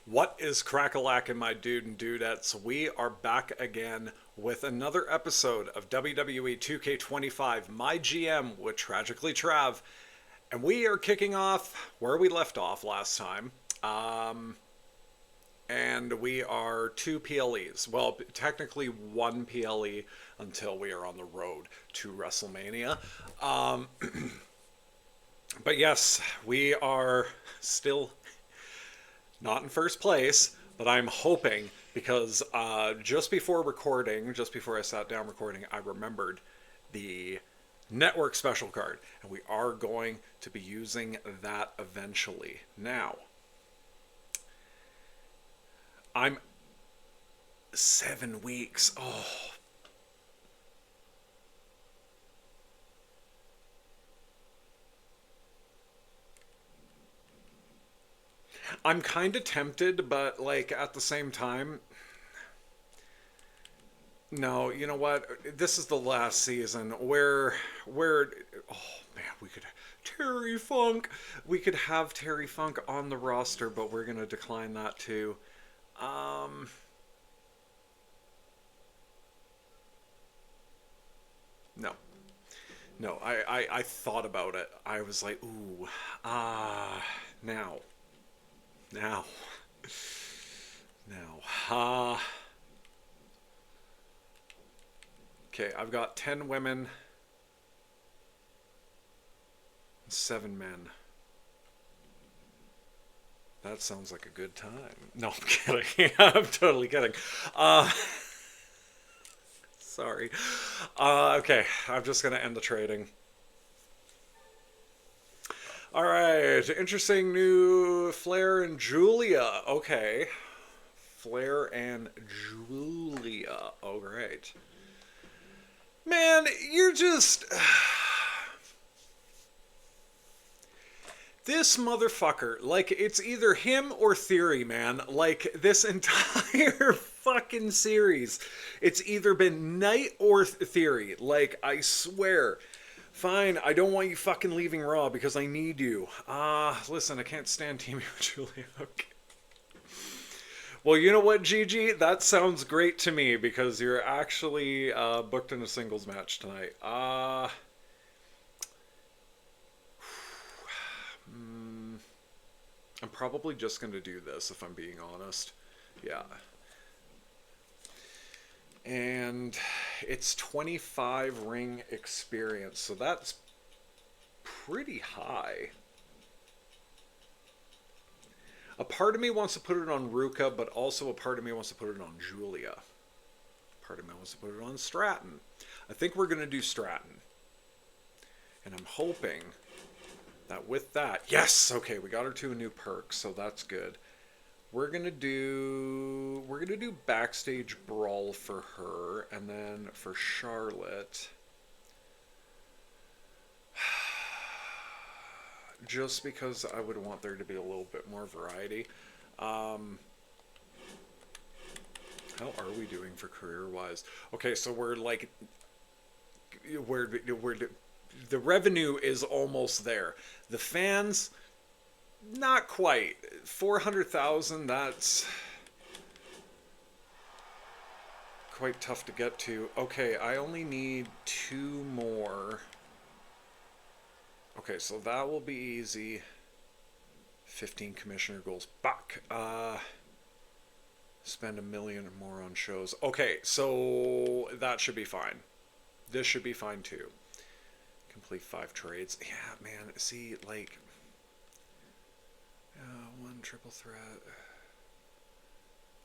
What is crack-a-lackin', my dude and dudettes? We are back again with another episode of WWE 2K25, my GM with Tragically Trav, and we are kicking off where we left off last time. And we are two PLEs. Well, technically one PLE until we are on the road to WrestleMania. Um, but yes, we are still not in first place, but I'm hoping because just before recording, just before I sat down recording, I remembered the network special card, and we are going to be using that eventually. Now, I'm 7 weeks. Oh, I'm kind of tempted, but like at the same time, no, you know what? This is the last season where oh man, we could Terry Funk. We could have Terry Funk on the roster, but we're gonna decline that too. Um, no, no. I thought about it. I was like, ooh, now, now, now. Okay, I've got 10 women, 7 men. That sounds like a good time. No, I'm kidding. I'm totally kidding. Uh, sorry. Okay, I'm just gonna end the trading. All right, interesting new Flair and Julia. Okay, Flair and Julia. Oh, great. Man, you're just. This motherfucker, like, it's either him or Theory, man. Like, this entire fucking series, it's either been Knight or Theory. Like, I swear. Fine, I don't want you fucking leaving Raw because I need you. Listen, I can't stand teaming with Julia. Okay. Well, you know what, Gigi? That sounds great to me because you're actually booked in a singles match tonight. I'm probably just going to do this if I'm being honest. Yeah. And it's 25 ring experience, so that's pretty high. A part of me wants to put it on Ruka, but also a part of me wants to put it on Julia. Part of me wants to put it on Stratton. I think we're going to do Stratton. And I'm hoping that with that, yes, okay, we got her to a new perk, so that's good. We're gonna do backstage brawl for her, and then for Charlotte, just because I would want there to be a little bit more variety. Um, how are we doing for career wise? Okay, so we're like we're the revenue is almost there. The fans, not quite. 400,000. That's quite tough to get to. Okay, I only need 2 more. Okay, so that will be easy. 15 commissioner goals. Back. Spend 1 million or more on shows. Okay, so that should be fine. This should be fine too. Complete 5 trades. Yeah, man. See, like, one triple threat.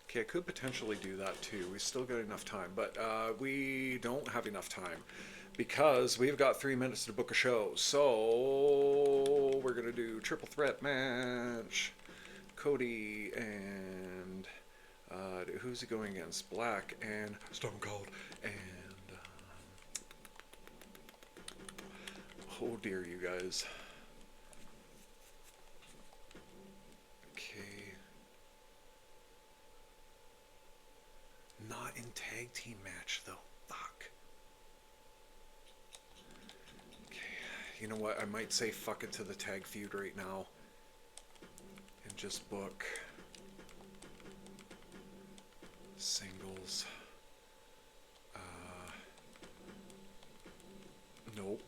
Okay, I could potentially do that too. We still got enough time, but we don't have enough time because we've got 3 minutes to book a show. So we're gonna do triple threat match. Cody and who's he going against? Black and Stone Cold and oh dear, you guys. Okay. Not in tag team match though. Fuck. Okay. You know what? I might say fuck it to the tag feud right now and just book Singles. Nope.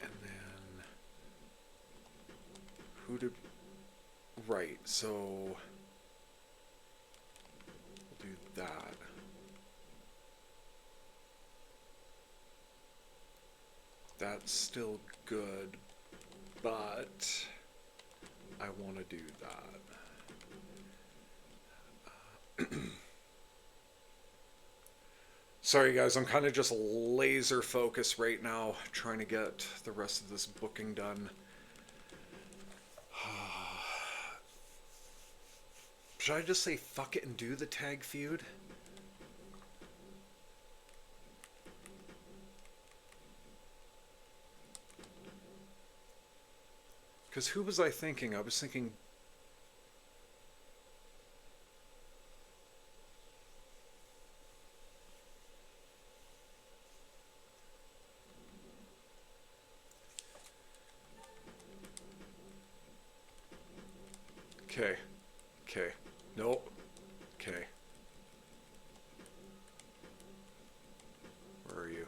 And then who did... Right, so we'll do that. That's still good, but I want to do that. Sorry guys, I'm kind of just laser focused right now, trying to get the rest of this booking done. Should I just say fuck it and do the tag feud? Because who was I thinking? I was thinking... Okay. Okay. Nope. Okay. Where are you?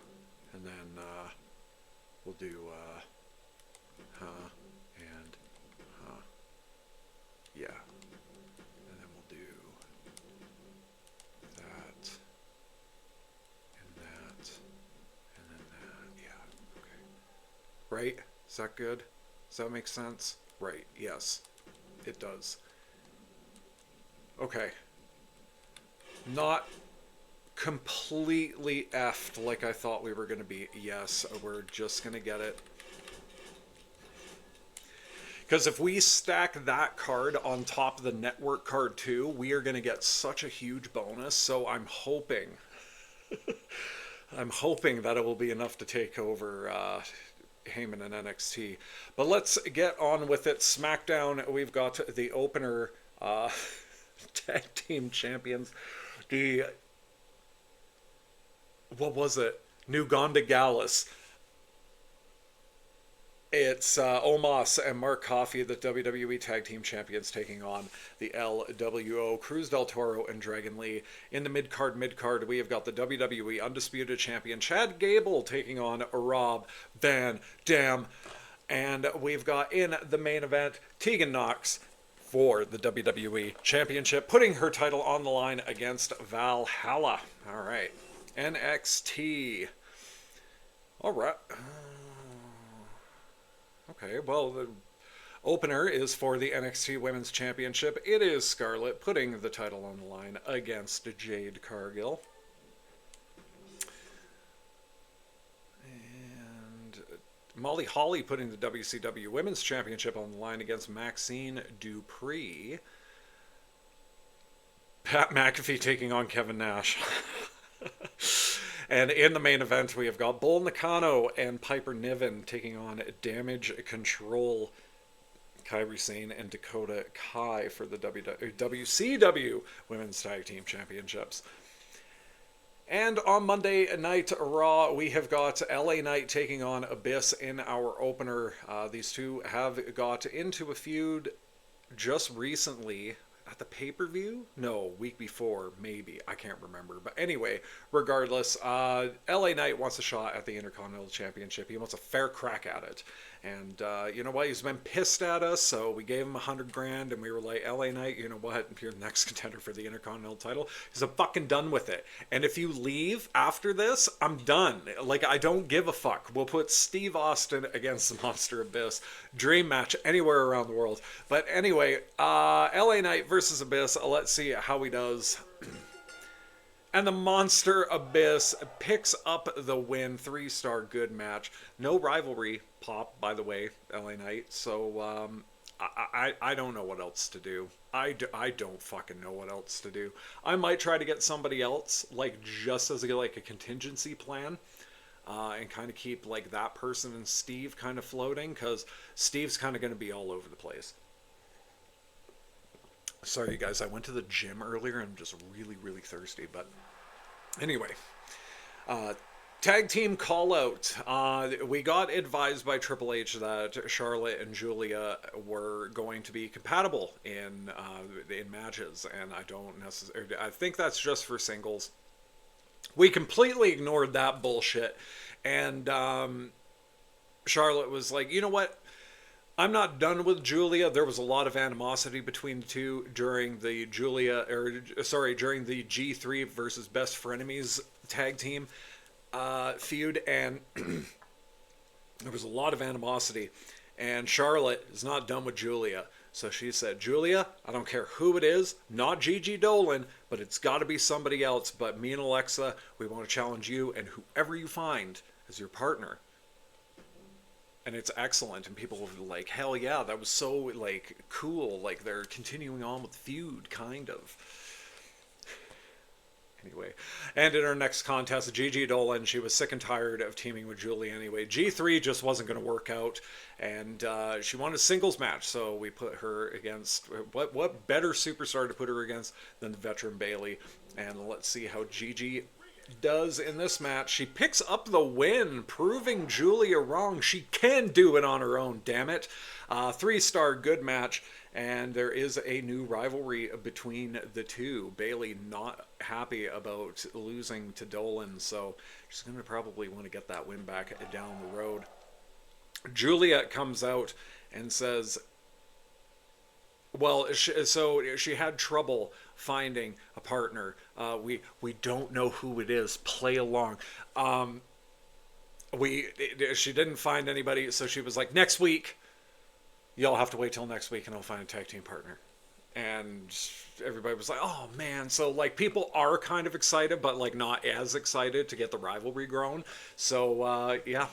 And then, we'll do, huh, and, huh. Yeah. And then we'll do that, and that, and then that. Yeah. Okay. Right? Is that good? Does that make sense? Right. Yes. It does. Okay. Not completely effed like I thought we were going to be. Yes, we're just going to get it. Because if we stack that card on top of the network card too, we are going to get such a huge bonus. So I'm hoping, I'm hoping that it will be enough to take over Heyman and NXT. But let's get on with it. SmackDown, we've got the opener tag team champions. The, what was it? New Gonda Gallus. It's Omos and Mark Coffey, the WWE Tag Team Champions, taking on the LWO, Cruz del Toro and Dragon Lee. In the mid-card, we have got the WWE Undisputed Champion, Chad Gable, taking on Rob Van Dam. And we've got in the main event, Tegan Nox for the WWE Championship, putting her title on the line against Valhalla. All right. NXT. All right. Okay, well, the opener is for the NXT Women's Championship. It is Scarlett putting the title on the line against Jade Cargill. And Molly Holly putting the WCW Women's Championship on the line against Maxine Dupree. Pat McAfee taking on Kevin Nash. And in the main event, we have got Bull Nakano and Piper Niven taking on Damage Control, Kairi Sane and Dakota Kai for the WCW Women's Tag Team Championships. And on Monday Night Raw, we have got LA Knight taking on Abyss in our opener. These two have got into a feud just recently. At the pay-per-view? No, week before, maybe. I can't remember. But anyway, regardless, LA Knight wants a shot at the Intercontinental Championship. He wants a fair crack at it. And you know what? He's been pissed at us, so we gave him $100,000, and we were like, LA Knight, you know what? You're the next contender for the Intercontinental title. Because I'm fucking done with it. And if you leave after this, I'm done. Like, I don't give a fuck. We'll put Steve Austin against the Monster Abyss. Dream match anywhere around the world. But anyway, LA Knight versus Abyss. Let's see how he does. And the Monster Abyss picks up the win. 3-star good match. No rivalry pop, by the way, LA Knight. So I don't know what else to do. I don't fucking know what else to do. I might try to get somebody else, like just as a contingency plan. And kind of keep like that person and Steve kind of floating. Because Steve's kind of going to be all over the place. Sorry, you guys. I went to the gym earlier and I'm just really, really thirsty. But anyway, Tag team call out. We got advised by Triple H that Charlotte and Julia were going to be compatible in matches, and I don't necessarily. I think that's just for singles. We completely ignored that bullshit, and Charlotte was like, you know what? I'm not done with Julia. There was a lot of animosity between the two during the during the G3 versus Best Frenemies tag team feud, and there was a lot of animosity. And Charlotte is not done with Julia. So she said, Julia, I don't care who it is, not Gigi Dolan, but it's got to be somebody else. But me and Alexa, we want to challenge you and whoever you find as your partner. And it's excellent, and people were like, hell yeah, that was so like cool, like they're continuing on with the feud, kind of. Anyway, and in our next contest, Gigi Dolan, she was sick and tired of teaming with Julie anyway. G3 just wasn't going to work out, and she wanted a singles match, so we put her against, what better superstar to put her against than the veteran Bayley. And let's see how Gigi does in this match. She picks up the win, proving Julia wrong. She can do it on her own, damn it. 3-star good match, and there is a new rivalry between the two. Bayley not happy about losing to Dolan, so she's going to probably want to get that win back down the road. Julia comes out and says, well, so she had trouble finding a partner. We don't know who it is. Play along. She didn't find anybody, so she was like, next week. Y'all have to wait till next week, and I'll find a tag team partner. And everybody was like, oh man. So like people are kind of excited, but like not as excited to get the rivalry grown. So yeah.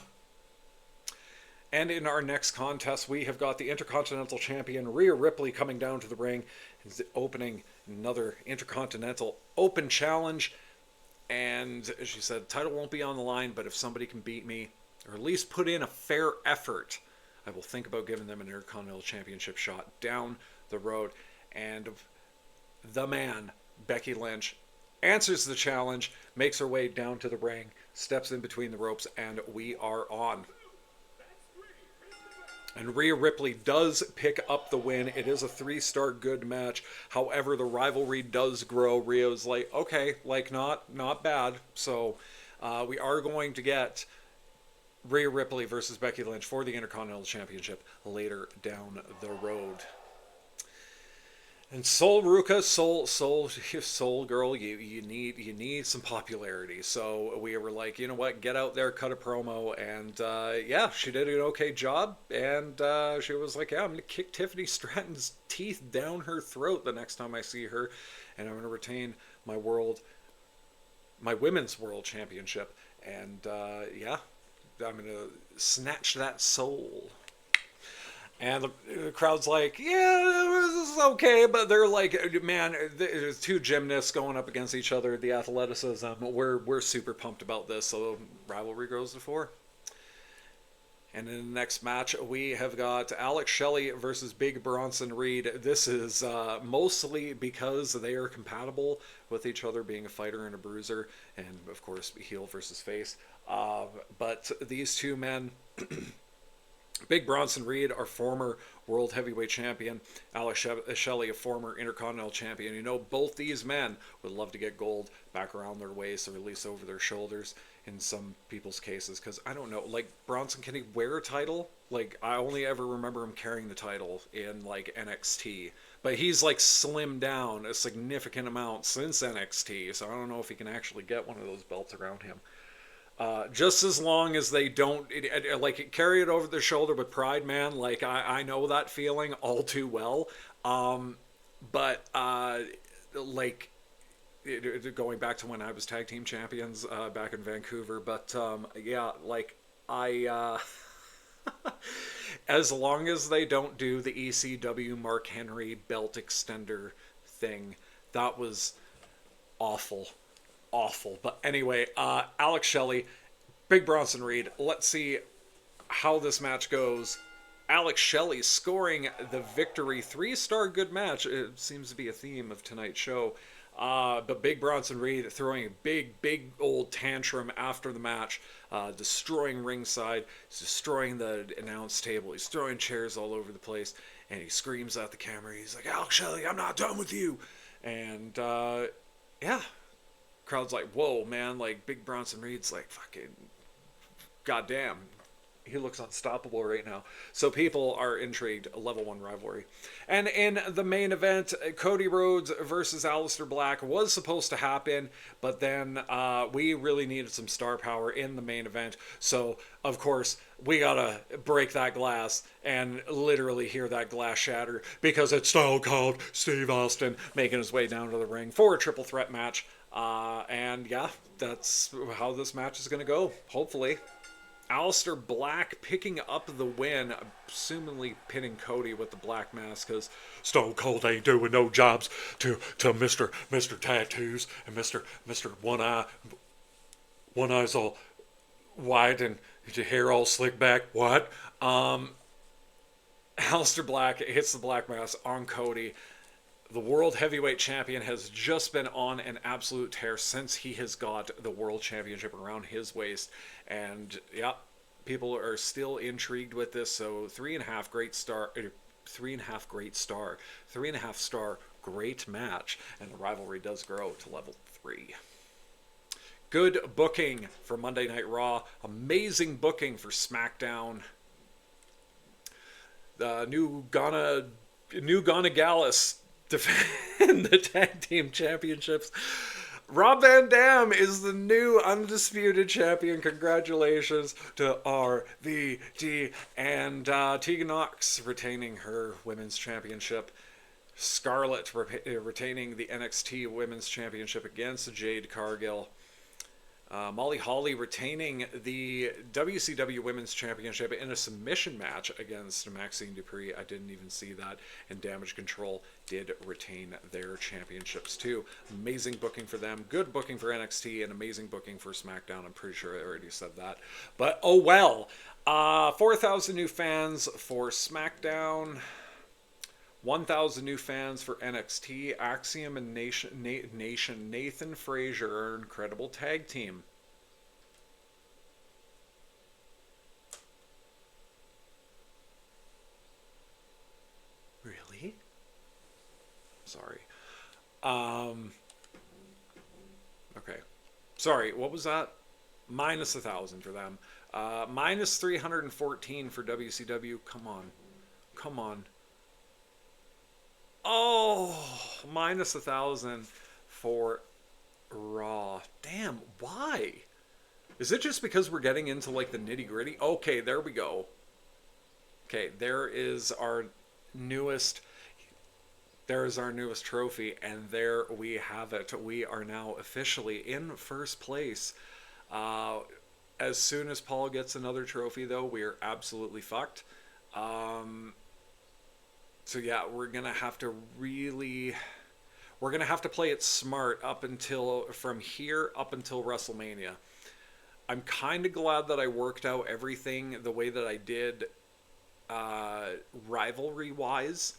And in our next contest, we have got the Intercontinental Champion Rhea Ripley coming down to the ring, opening another Intercontinental Open Challenge. And she said, title won't be on the line, but if somebody can beat me, or at least put in a fair effort, I will think about giving them an Intercontinental Championship shot down the road. And the man, Becky Lynch, answers the challenge, makes her way down to the ring, steps in between the ropes, and we are on. And Rhea Ripley does pick up the win. It is a 3-star good match. However, the rivalry does grow. Rhea's like, okay, like not bad. So we are going to get Rhea Ripley versus Becky Lynch for the Intercontinental Championship later down the road. And Sol Ruka, Soul Girl, you need some popularity. So we were like, you know what, get out there, cut a promo, and yeah, she did an okay job. And she was like, yeah, I'm gonna kick Tiffany Stratton's teeth down her throat the next time I see her, and I'm gonna retain my women's world championship. And yeah, I'm gonna snatch that soul. And the crowd's like, yeah, this is okay. But they're like, man, there's two gymnasts going up against each other. The athleticism, we're super pumped about this. So rivalry grows to 4. And in the next match, we have got Alex Shelley versus Big Bronson Reed. This is mostly because they are compatible with each other, being a fighter and a bruiser. And, of course, heel versus face. But these two men... Big Bronson Reed, our former World Heavyweight Champion. Alex Shelley, a former Intercontinental Champion. You know, both these men would love to get gold back around their waist or at least over their shoulders in some people's cases. Because, I don't know, like, Bronson, can he wear a title? Like, I only ever remember him carrying the title in, like, NXT. But he's, like, slimmed down a significant amount since NXT. So I don't know if he can actually get one of those belts around him. Just as long as they don't like carry it over their shoulder with pride, man. Like I know that feeling all too well. But like going back to when I was tag team champions back in Vancouver. But yeah, like I as long as they don't do the ECW Mark Henry belt extender thing, that was awful. But anyway, Alex Shelley, Big Bronson Reed. Let's see how this match goes. Alex Shelley scoring the victory. 3-star good match. It seems to be a theme of tonight's show. But Big Bronson Reed throwing a big old tantrum after the match, destroying ringside, he's destroying the announce table, he's throwing chairs all over the place, and he screams at the camera. He's like, "Alex Shelley, I'm not done with you." And yeah, crowd's like, "Whoa, man!" Like Big Bronson Reed's like, "Fucking goddamn." He looks unstoppable right now. So people are intrigued. Level 1 rivalry. And in the main event, Cody Rhodes versus Aleister Black was supposed to happen, but then we really needed some star power in the main event. So, of course, we gotta break that glass and literally hear that glass shatter, because it's Stone Cold Steve Austin making his way down to the ring for a triple threat match. And yeah, that's how this match is gonna go, hopefully. Aleister Black picking up the win, assumingly pinning Cody with the black mask, because Stone Cold ain't doing no jobs to Mr. Tattoos and Mr. One eye's all wide and your hair all slicked back. What? Aleister Black hits the black mask on Cody. The World Heavyweight Champion has just been on an absolute tear since he has got the World Championship around his waist. And, yeah, people are still intrigued with this. So, 3.5 great star, 3.5 great star, 3.5 star great match. And the rivalry does grow to level 3. Good booking for Monday Night Raw. Amazing booking for SmackDown. New Ghana Gallus defend the tag team championships. Rob Van Dam is the new undisputed champion. Congratulations to RVD. And Tegan Knox retaining her women's championship. Scarlett retaining the NXT women's championship against Jade Cargill. Molly Holly retaining the WCW Women's Championship in a submission match against Maxine Dupree. I didn't even see that. And Damage Control did retain their championships too. Amazing booking for them. Good booking for NXT and amazing booking for SmackDown. I'm pretty sure I already said that. But oh well. 4,000 new fans for SmackDown. 1,000 new fans for NXT. Axiom and Nathan Frazier are an incredible tag team. Really? Sorry. Okay. Sorry, what was that? Minus 1,000 for them. Minus 314 for WCW. Come on. Come on. Oh, minus 1,000 for Raw. Damn, why? Is it just because we're getting into like the nitty gritty? Okay, there we go. Okay, there is our newest trophy, and there we have it. We are now officially in first place. As soon as Paul gets another trophy, though, we are absolutely fucked. So yeah, we're gonna have to play it smart from here up until WrestleMania. I'm kind of glad that I worked out everything the way that I did, rivalry-wise.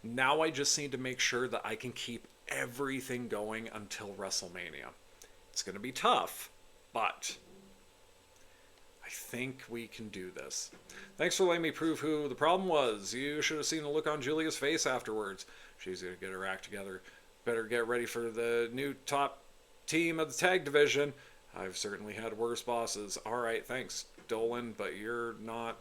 Now I just need to make sure that I can keep everything going until WrestleMania. It's gonna be tough, but I think we can do this. Thanks for letting me prove who the problem was. You should have seen the look on Julia's face afterwards. She's going to get her act together. Better get ready for the new top team of the tag division. I've certainly had worse bosses. All right, thanks, Dolan, but you're not.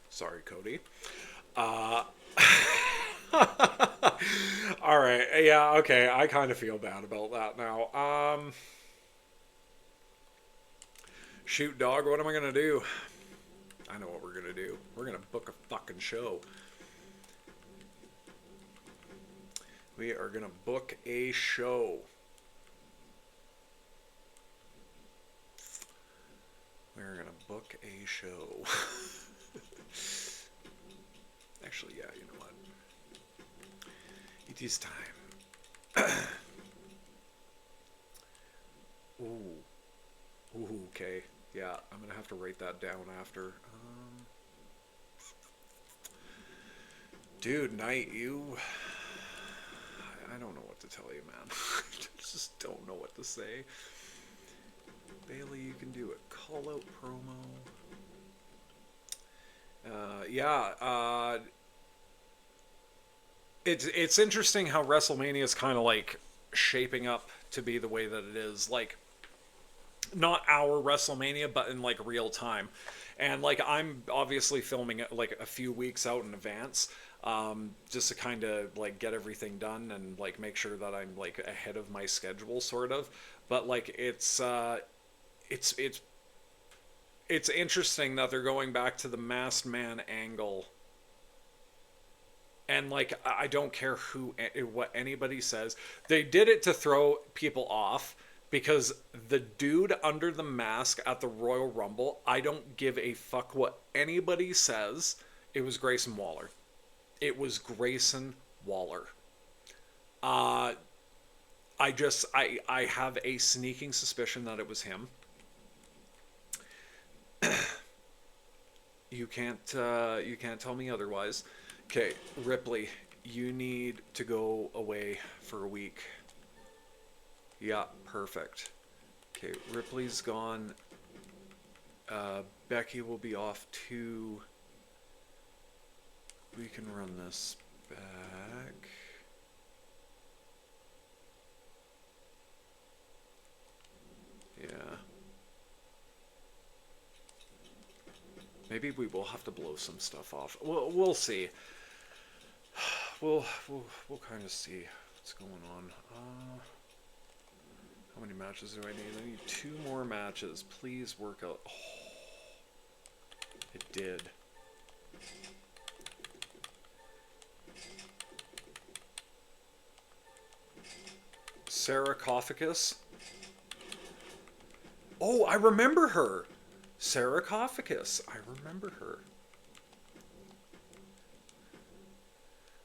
Sorry, Cody. All right. Yeah, okay. I kind of feel bad about that now. Shoot, dog, what am I going to do? I know what we're going to do. We're going to book a fucking show. We are going to book a show. We're going to book a show. Actually, yeah, you know what? It is time. Okay, yeah, I'm gonna have to write that down after. Dude, Knight, I don't know what to tell you, man. I just don't know what to say. Bailey, you can do a call-out promo. Yeah, it's interesting how WrestleMania is kind of like shaping up to be the way that it is. Like, not our WrestleMania, but in like real time. And like I'm obviously filming it like a few weeks out in advance, just to kind of like get everything done and like make sure that I'm like ahead of my schedule, sort of. But like it's it's it's interesting that they're going back to the masked man angle. And like I don't care what anybody says, they did it to throw people off because the dude under the mask at the Royal Rumble, I don't give a fuck what anybody says. It was Grayson Waller. It was Grayson Waller. Uh, I have a sneaking suspicion that it was him. You can't tell me otherwise. Okay, Ripley, you need to go away for a week. Yeah, perfect. Okay, Ripley's gone. Becky will be off too. We can run this back. Yeah. Maybe we will have to blow some stuff off. We'll see. We'll kind of see what's going on. How many matches do I need? I need 2 more matches. Please work out. Oh, it did. Sarcophagus. Oh, I remember her. Sarcophagus. I remember her.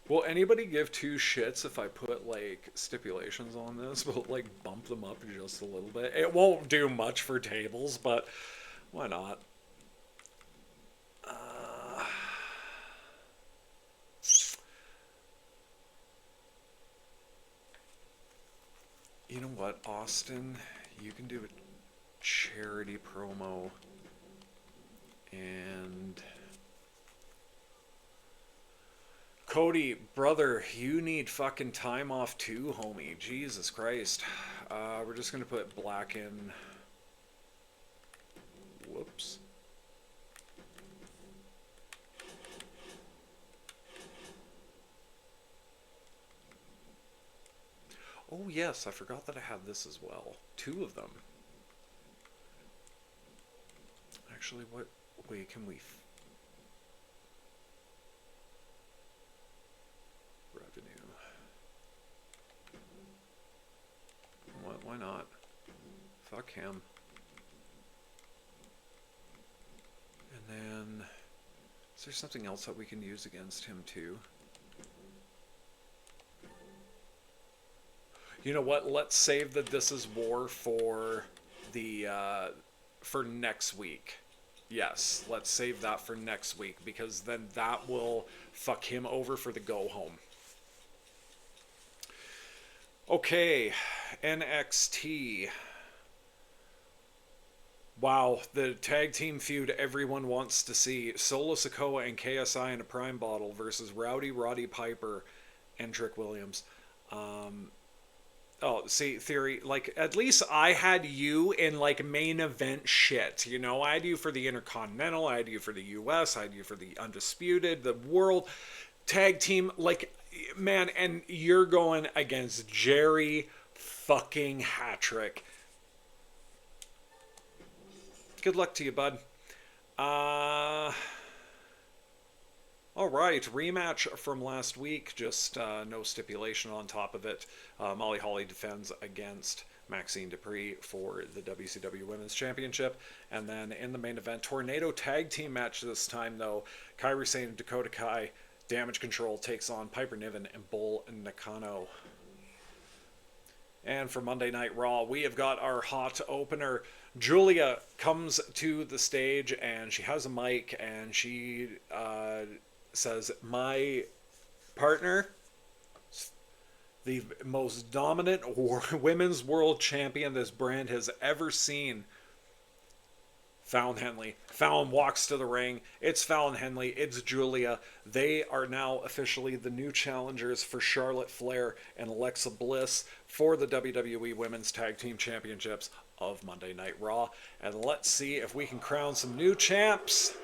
Will anybody give 2 shits if I put like stipulations on this? But like bump them up just a little bit. It won't do much for tables, but why not? You know what, Austin? You can do a charity promo. And Cody, brother, you need fucking time off too, homie. Jesus Christ. We're just gonna put black in. Whoops. Oh yes, I forgot that I had this as well. 2 of them. Actually, what way can we... Revenue. What? Why not? Fuck him. And then... Is there something else that we can use against him too? You know what? Let's save the This Is War for the for next week. Yes, let's save that for next week because then that will fuck him over for the go home. Okay, NXT. Wow, the tag team feud everyone wants to see. Solo Sikoa and KSI in a prime bottle versus Roddy Piper and Trick Williams. Oh, see, Theory, like, at least I had you in, like, main event shit, you know? I had you for the Intercontinental, I had you for the US, I had you for the Undisputed, the World Tag Team, like, man, and you're going against Jerry fucking Hattrick. Good luck to you, bud. All right, rematch from last week, just no stipulation on top of it. Molly Holly defends against Maxine Dupree for the WCW Women's Championship. And then in the main event, Tornado Tag Team match this time, though. Kairi Sane and Dakota Kai, Damage Control takes on Piper Niven and Bull Nakano. And for Monday Night Raw, we have got our hot opener. Julia comes to the stage and she has a mic and she says, "My partner, the most dominant women's world champion this brand has ever seen, Fallon Henley." Fallon walks to the ring. It's Fallon Henley. It's Julia. They are now officially the new challengers for Charlotte Flair and Alexa Bliss for the WWE Women's Tag Team Championships of Monday Night Raw. And let's see if we can crown some new champs.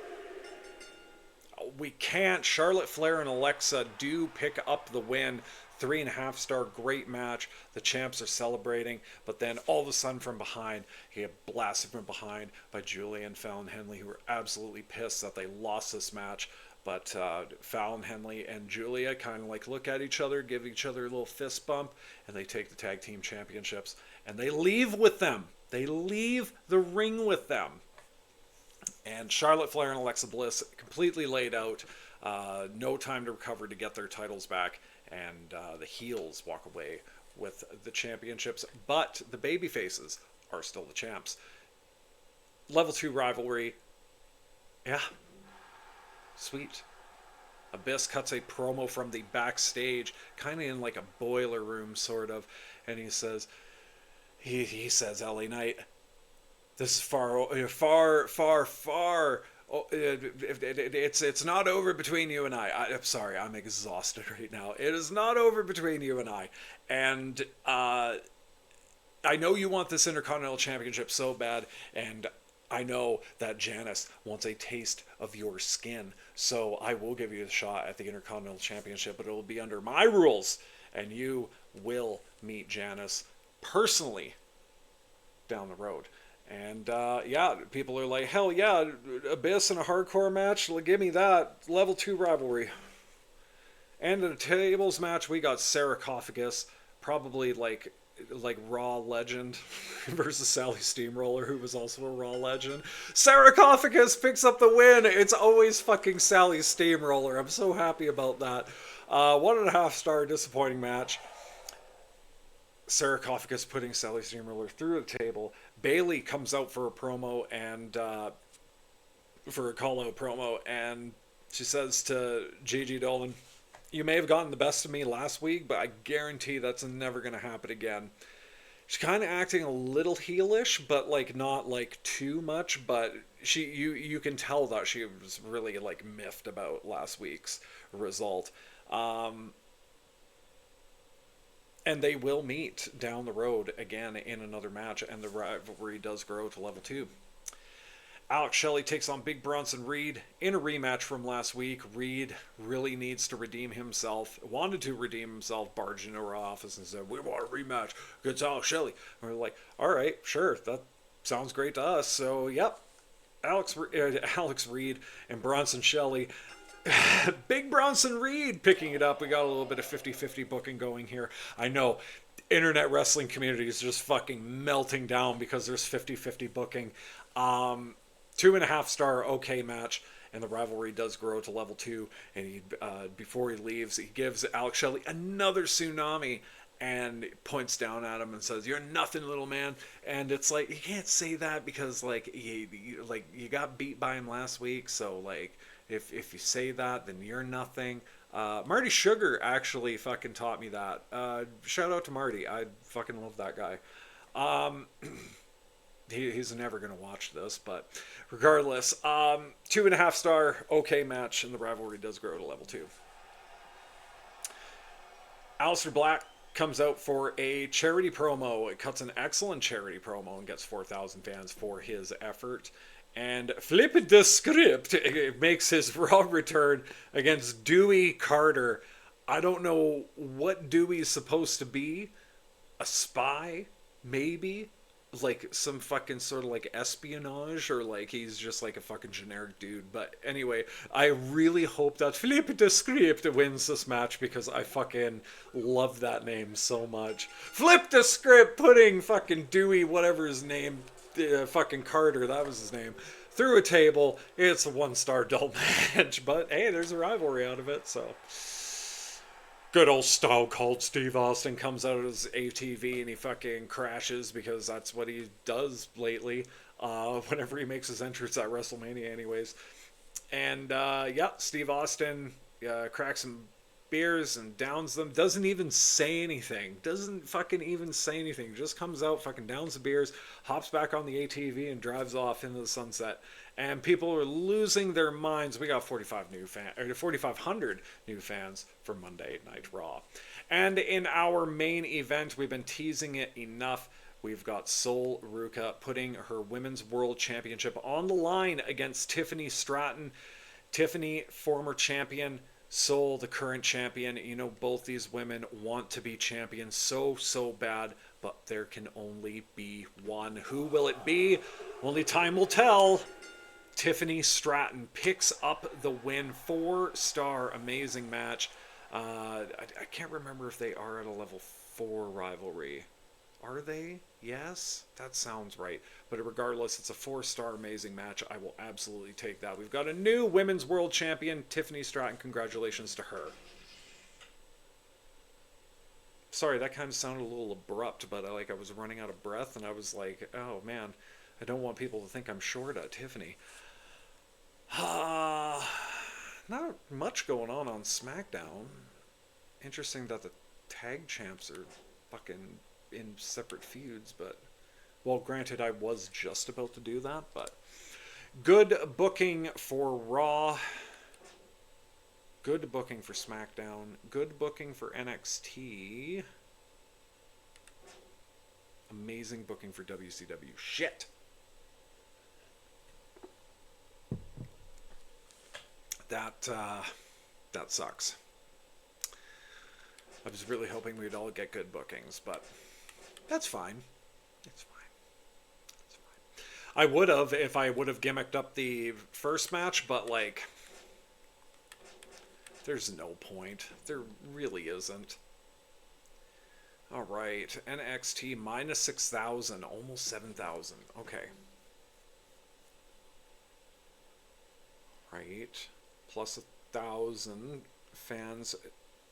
We can't. Charlotte Flair and Alexa do pick up the win. 3.5-star, great match. The champs are celebrating, but then all of a sudden from behind, he get blasted from behind by Julia and Fallon Henley, who were absolutely pissed that they lost this match. But Fallon Henley and Julia kind of like look at each other, give each other a little fist bump, and they take the tag team championships, and they leave with them. They leave the ring with them. And Charlotte Flair and Alexa Bliss completely laid out. No time to recover to get their titles back. And the heels walk away with the championships. But the babyfaces are still the champs. Level 2 rivalry. Yeah. Sweet. Abyss cuts a promo from the backstage, kind of in like a boiler room, sort of. And he says, he says, "LA Knight, this is far, far. Oh, it's not over between you and I. I'm sorry, I'm exhausted right now. It is not over between you and I. And I know you want this Intercontinental Championship so bad, and I know that Janice wants a taste of your skin. So I will give you a shot at the Intercontinental Championship, but it will be under my rules, and you will meet Janice personally down the road." And yeah, people are like, "Hell yeah, Abyss in a hardcore match, give me that." Level 2 rivalry. And in a tables match, we got Sarcophagus, probably like Raw legend, versus Sally Steamroller, who was also a Raw legend. Sarcophagus picks up the win. It's always fucking Sally Steamroller. I'm so happy about that. 1.5-star disappointing match. Sarcophagus putting Sally Steamroller through the table. Bailey comes out for a promo and for a call-out promo, and she says to Gigi Dolan, "You may have gotten the best of me last week, but I guarantee that's never going to happen again." She's kind of acting a little heelish, but like not like too much. But you can tell that she was really like miffed about last week's result. And they will meet down the road again in another match, and the rivalry does grow to level 2. Alex Shelley takes on Big Bronson Reed in a rematch from last week. Reed really needs to redeem himself. Wanted to redeem himself, barged into our office and said, "We want a rematch against Alex Shelley." And we're like, "All right, sure, that sounds great to us." So, yep, Alex Reed and Bronson Shelley. Big Bronson Reed picking it up. We got a little bit of 50-50 booking going here. I know internet wrestling community is just fucking melting down because there's 50-50 booking. 2.5-star okay match, and the rivalry does grow to level 2. And he, before he leaves, he gives Alex Shelley another tsunami and points down at him and says, "You're nothing, little man." And it's like, you can't say that because like you got beat by him last week, so like if you say that, then you're nothing. Marty Sugar actually fucking taught me that. Shout out to Marty. I fucking love that guy. He's never going to watch this, but regardless, 2.5-star okay match, and the rivalry does grow to level 2. Aleister Black comes out for a charity promo. It cuts an excellent charity promo and gets 4,000 fans for his effort. And Flip the Script makes his Raw return against Dewey Carter. I don't know what Dewey is supposed to be. A spy? Maybe? Like some fucking sort of like espionage, or like he's just like a fucking generic dude. But anyway, I really hope that Flip the Script wins this match because I fucking love that name so much. Flip the Script putting fucking Dewey, whatever his name, fucking Carter, that was his name, through a table. It's a 1-star dull match, but hey, there's a rivalry out of it, so Good old Stone Cold Steve Austin comes out of his ATV and he fucking crashes because that's what he does lately. Whenever he makes his entrance at WrestleMania, anyways. And yeah, Steve Austin cracks some beers and downs them. Doesn't even say anything. Doesn't fucking even say anything. Just comes out, fucking downs the beers, hops back on the ATV and drives off into the sunset. And people are losing their minds. We got 4,500 new fans for Monday Night Raw. And in our main event, we've been teasing it enough. We've got Sol Ruca putting her Women's World Championship on the line against Tiffany Stratton. Tiffany, former champion. Sol, the current champion. You know, both these women want to be champions so bad, but there can only be one. Who will it be? Only time will tell. Tiffany Stratton picks up the win. 4-star amazing match. I can't remember if they are at a level 4 rivalry. Are they? Yes? That sounds right. But regardless, it's a 4-star amazing match. I will absolutely take that. We've got a new Women's World Champion, Tiffany Stratton. Congratulations to her. Sorry, that kind of sounded a little abrupt, but I was running out of breath, and I was like, oh man, I don't want people to think I'm short at Tiffany. Not much going on SmackDown. Interesting that the tag champs are fucking in separate feuds, but well, granted, I was just about to do that, but good booking for Raw, good booking for SmackDown, good booking for NXT, amazing booking for WCW. Shit. That sucks. I was really hoping we'd all get good bookings, but that's fine. It's fine. It's fine. I would have if I would have gimmicked up the first match, but like, there's no point. There really isn't. All right, NXT minus 6,000, almost 7,000. Okay. Right. Plus 1,000 fans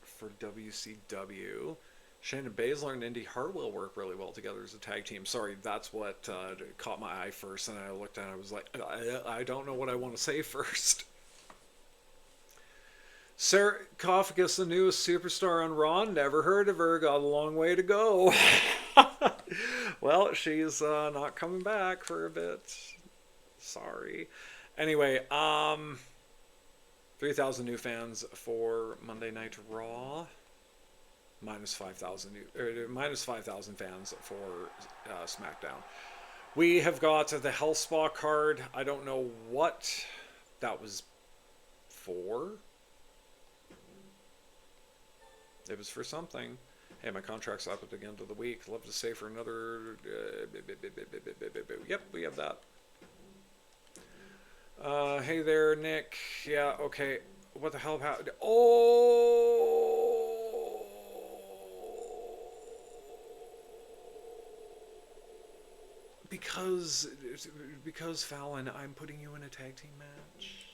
for WCW. Shayna Baszler and Indy Hartwell work really well together as a tag team. Sorry, that's what caught my eye first, and I looked at it and I was like, I don't know what I want to say first. Sarcophagus, the newest superstar on Raw, never heard of her, got a long way to go. Well, she's not coming back for a bit. Sorry. Anyway, 3,000 new fans for Monday Night Raw. Minus 5,000 fans for SmackDown. We have got the Hell Spa card. I don't know what that was for. It was for something. Hey, my contract's up at the end of the week. Love to stay for another. Yep, we have that. Hey there, Nick. Yeah, okay. What the hell happened? Oh! Because Fallon, I'm putting you in a tag team match.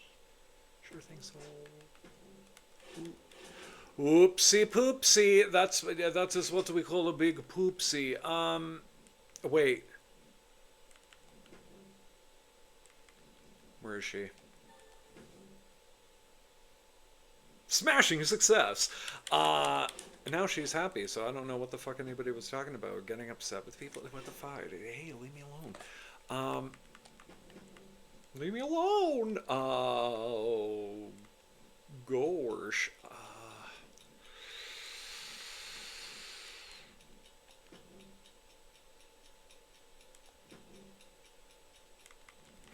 Sure thing, so. Oopsie poopsie. That's just what we call a big poopsie. Wait. Where is she? Smashing success. Now she's happy, so I don't know what the fuck anybody was talking about. Getting upset with people. What the fuck? Hey, leave me alone. Leave me alone. Gosh.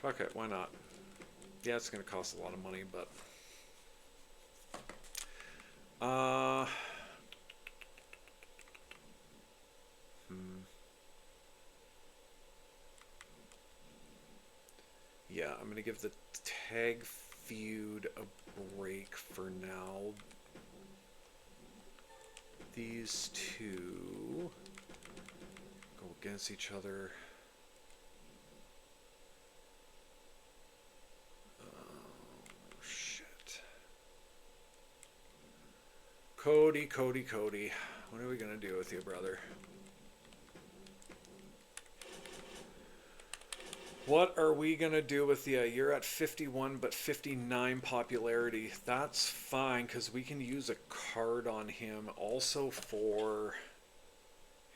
Fuck it, why not? Yeah, it's gonna cost a lot of money, but yeah, I'm gonna give the tag feud a break for now. These two go against each other. Cody, Cody, Cody. What are we going to do with you, brother? What are we going to do with you? You're at 51 but 59 popularity. That's fine because we can use a card on him also for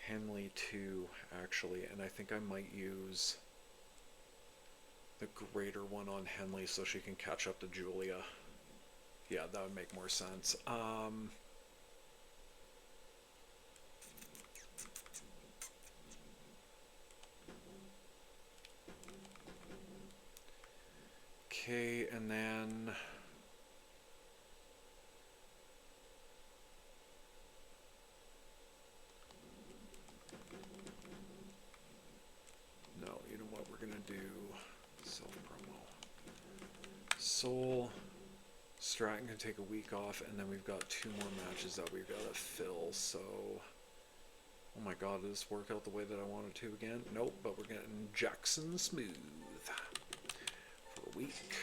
Henley too, actually. And I think I might use the greater one on Henley so she can catch up to Julia. Yeah, that would make more sense. Okay, and then no, you know what we're gonna do? Self promo. Soul. Stratton can take a week off, and then we've got 2 more matches that we've got to fill. So, oh my God, did this work out the way that I wanted to again? Nope, but we're getting Jackson Smooth for a week.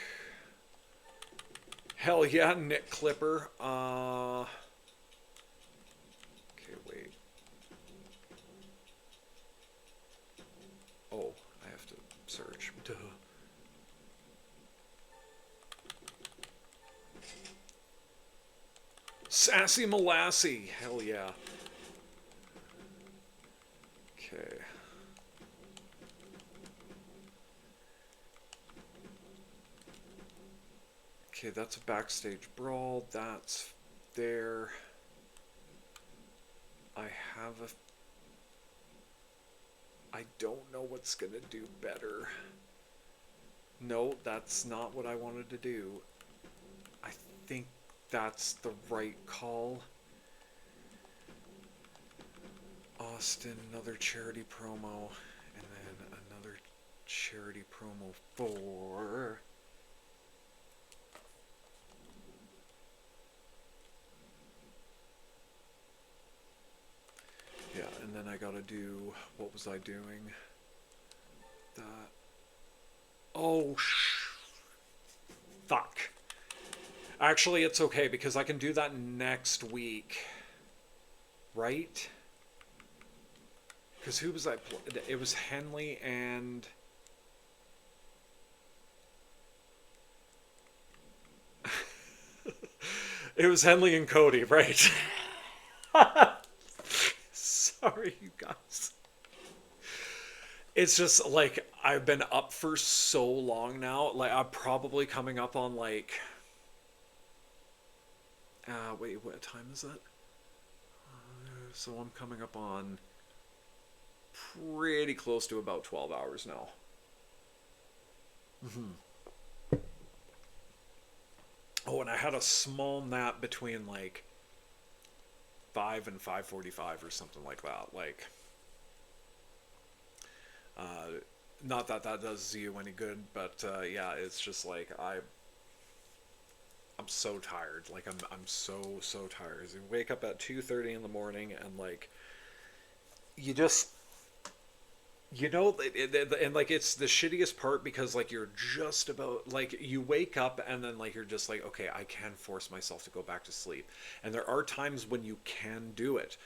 Hell yeah, Nick Clipper. Okay, wait. Oh, I have to search. Duh. Sassy Molassy. Hell yeah. Okay. Okay, that's a backstage brawl. That's there. I have a... I don't know what's gonna do better. No, that's not what I wanted to do. I think that's the right call. Austin, another charity promo, and then another charity promo for... Yeah, and then I gotta do... What was I doing? That... Oh, fuck. Actually, it's okay, because I can do that next week. Right? Because who was I... It was Henley and... It was Henley and Cody, right? Sorry, you guys. It's just, like, I've been up for so long now. Like, I'm probably coming up on, like... wait, what time is it? So I'm coming up on pretty close to about 12 hours now. Oh, and I had a small nap between like 5 and 5:45 or something like that. Like, not that that does you any good, but yeah, it's just like I'm so tired. Like I'm so tired. You wake up at 2:30 in the morning and like you just and like it's the shittiest part because like you're just about like you wake up and then like you're just like, okay, I can force myself to go back to sleep. And there are times when you can do it.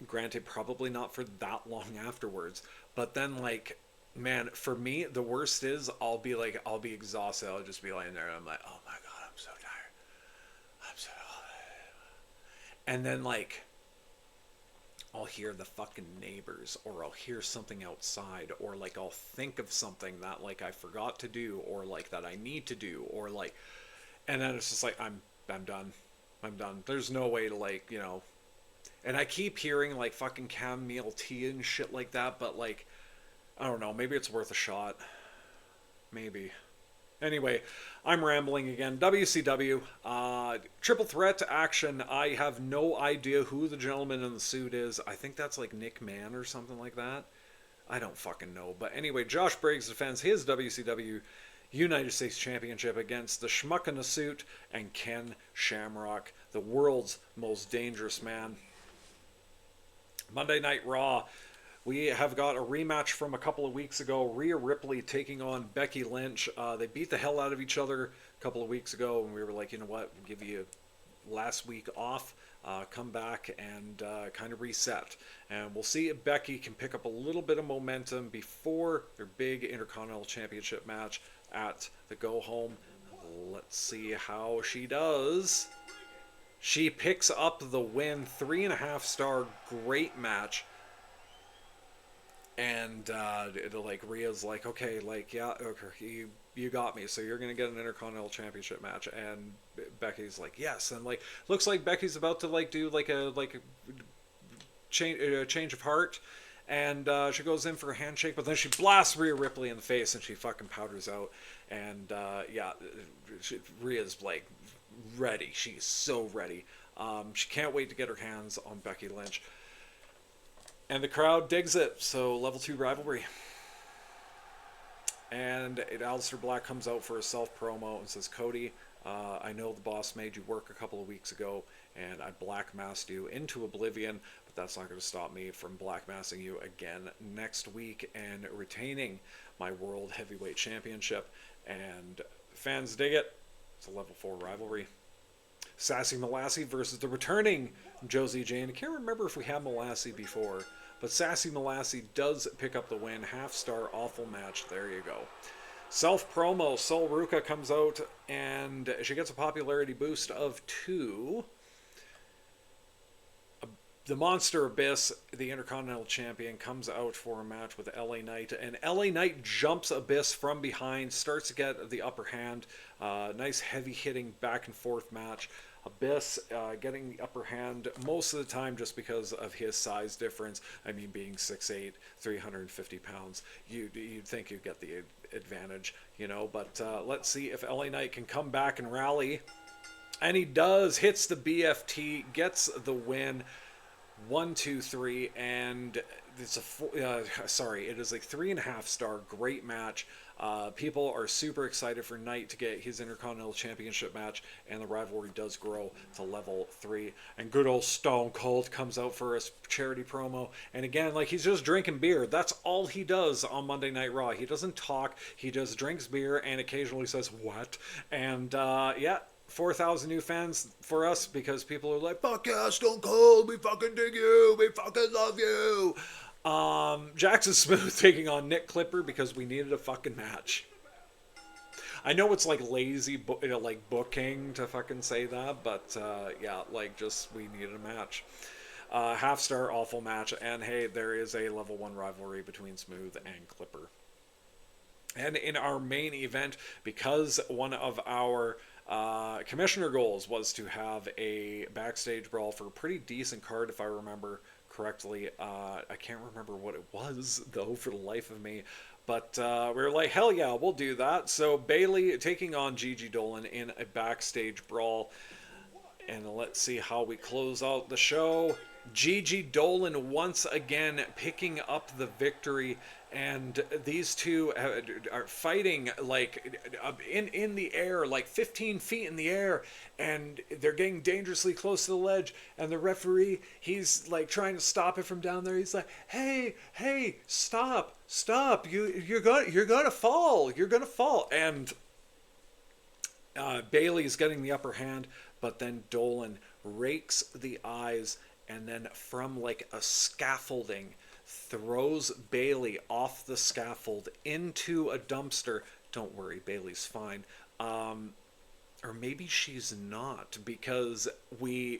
Granted, probably not for that long afterwards, but then like, man, for me the worst is I'll be exhausted. I'll just be lying there and I'm like, oh my God, I'm so tired. I'm so tired. And then like I'll hear the fucking neighbors, or I'll hear something outside, or like I'll think of something that like I forgot to do, or like that I need to do, or like, and then it's just like I'm done. I'm done. There's no way to like, you know. And I keep hearing like fucking chamomile tea and shit like that, but like I don't know, maybe it's worth a shot. Maybe. Anyway, I'm rambling again. WCW, triple threat action. I have no idea who the gentleman in the suit is. I think that's like Nick Mann or something like that. I don't fucking know. But anyway, Josh Briggs defends his WCW United States Championship against the schmuck in the suit and Ken Shamrock, the world's most dangerous man. Monday Night Raw. We have got a rematch from a couple of weeks ago. Rhea Ripley taking on Becky Lynch. They beat the hell out of each other a couple of weeks ago, and we were like, you know what? We'll give you last week off, come back and kind of reset. And we'll see if Becky can pick up a little bit of momentum before their big Intercontinental Championship match at the Go Home. Let's see how she does. She picks up the win, 3.5-star, great match. And like Rhea's like, okay, like, yeah, okay, you got me, so you're gonna get an Intercontinental Championship match. And Becky's like, yes. And like, looks like Becky's about to like do like a change of heart. And she goes in for a handshake, but then she blasts Rhea Ripley in the face, and she fucking powders out. And yeah, Rhea's like ready. She's so ready. She can't wait to get her hands on Becky Lynch. And the crowd digs it, so level 2 rivalry. And Aleister Black comes out for a self-promo and says, Cody, I know the boss made you work a couple of weeks ago, and I black-masked you into oblivion, but that's not going to stop me from black-masking you again next week and retaining my World Heavyweight Championship. And fans dig it. It's a level 4 rivalry. Sassy Molassy versus the returning Josie Jane. I can't remember if we had Molassy before, but Sassy Molassy does pick up the win. 1/2-star, awful match. There you go. Self-promo. Sol Ruca comes out, and she gets a popularity boost of 2. The Monster Abyss, the Intercontinental Champion, comes out for a match with LA Knight. And LA Knight jumps Abyss from behind, starts to get the upper hand. Nice heavy-hitting back-and-forth match. Abyss getting the upper hand most of the time just because of his size difference. I mean, being 6'8", 350 pounds, you'd think you'd get the advantage, you know. But let's see if LA Knight can come back and rally. And he does. Hits the BFT, gets the win. 1, 2, 3, and it's it is a 3.5-star, great match. People are super excited for Knight to get his Intercontinental Championship match, and the rivalry does grow to level 3. And good old Stone Cold comes out for a charity promo, and again, like, he's just drinking beer. That's all he does on Monday Night Raw. He doesn't talk, he just drinks beer and occasionally says, what? And yeah, 4,000 new fans for us because people are like, fuck yeah, Stone Cold, we fucking dig you, we fucking love you. Jackson Smooth taking on Nick Clipper because we needed a fucking match. I know it's like lazy like booking to fucking say that, but yeah, like, just we needed a match. 1/2-star, awful match, and hey, there is a level 1 rivalry between Smooth and Clipper. And in our main event, because one of our commissioner goals was to have a backstage brawl for a pretty decent card, if I remember correctly. I can't remember what it was, though, for the life of me. But we were like, hell yeah, we'll do that. So Bayley taking on Gigi Dolan in a backstage brawl. And let's see how we close out the show. Gigi Dolan once again picking up the victory, and these two are fighting like in the air, like 15 feet in the air, and they're getting dangerously close to the ledge, and the referee, he's like trying to stop it from down there. He's like, hey, stop, you're gonna fall, and Bayley's getting the upper hand, but then Dolan rakes the eyes, and then from like a scaffolding throws Bayley off the scaffold into a dumpster. Don't worry, Bayley's fine. Or maybe she's not, because we're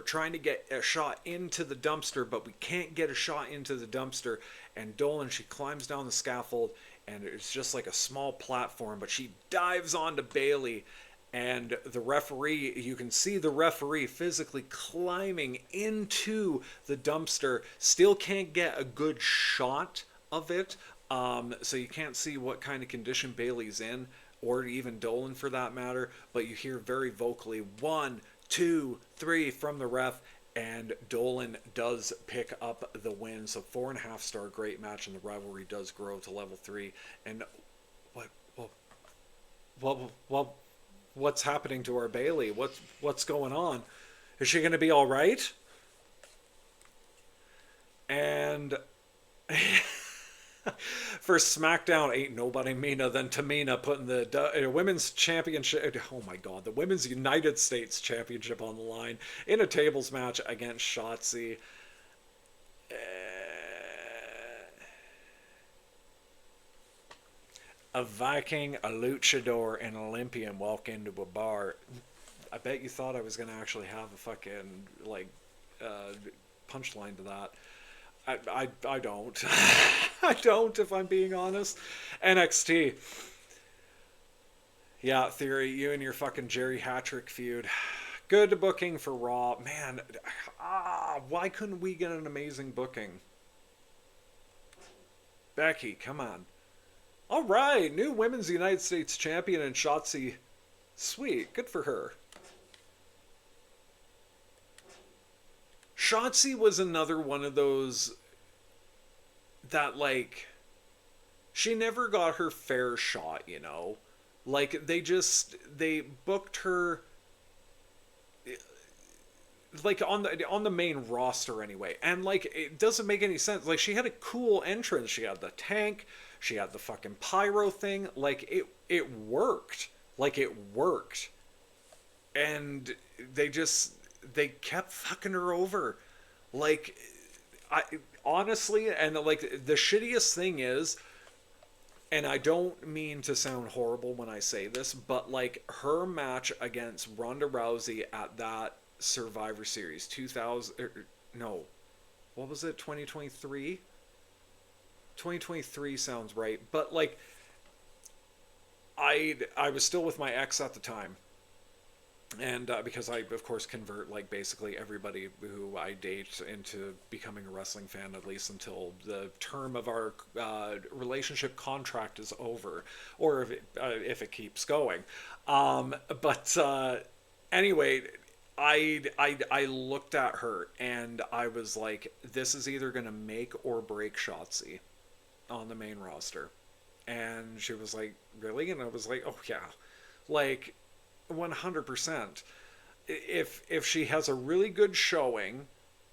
trying to get a shot into the dumpster, but we can't get a shot into the dumpster. And Dolan, she climbs down the scaffold, and it's just like a small platform, but she dives onto Bayley. And the referee, you can see the referee physically climbing into the dumpster. Still can't get a good shot of it. So you can't see what kind of condition Bayley's in, or even Dolan for that matter. But you hear very vocally, 1, 2, 3 from the ref. And Dolan does pick up the win. So 4.5-star, great match. And the rivalry does grow to level 3. And what's happening to our Bayley? What's going on? Is she going to be all right? And For SmackDown, ain't nobody meaner than Tamina putting the women's championship. Oh my God, the women's United States championship on the line in a tables match against Shotzi. A Viking, a luchador, and an Olympian walk into a bar. I bet you thought I was gonna actually have a fucking like uh, punchline to that. I don't. I don't, if I'm being honest. NXT. Yeah, Theory, you and your fucking Jerry Hattrick feud. Good booking for Raw. Man, why couldn't we get an amazing booking? Becky, come on. All right, new Women's United States Champion and Shotzi. Sweet, good for her. Shotzi was another one of those that, like, she never got her fair shot, you know? Like, they booked her like on the main roster anyway, and like it doesn't make any sense. Like, she had a cool entrance, she had the tank, she had the fucking pyro thing, like it worked, like it worked, and they kept fucking her over, like, I honestly, and like the shittiest thing is, and I don't mean to sound horrible when I say this, but like her match against Ronda Rousey at that Survivor Series 2000, no, what was it, 2023? 2023 sounds right, but like I was still with my ex at the time, and because I of course convert like basically everybody who I date into becoming a wrestling fan, at least until the term of our relationship contract is over, or if it keeps going. But anyway, I looked at her and I was like, this is either gonna make or break Shotzi on the main roster. And she was like, really? And I was like, oh yeah, like 100%. If she has a really good showing,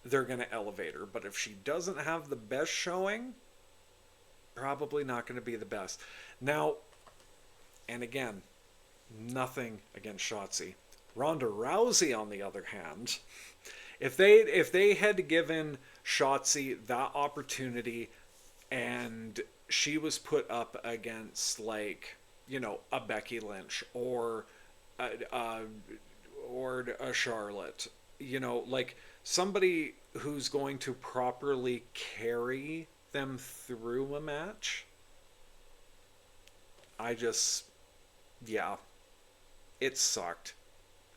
they're going to elevate her. But if she doesn't have the best showing, probably not going to be the best. Now, and again, nothing against Shotzi. Ronda Rousey, on the other hand, if they had given Shotzi that opportunity and she was put up against, like, you know, a Becky Lynch a, a or a Charlotte, you know, like somebody who's going to properly carry them through a match. I just, yeah, it sucked.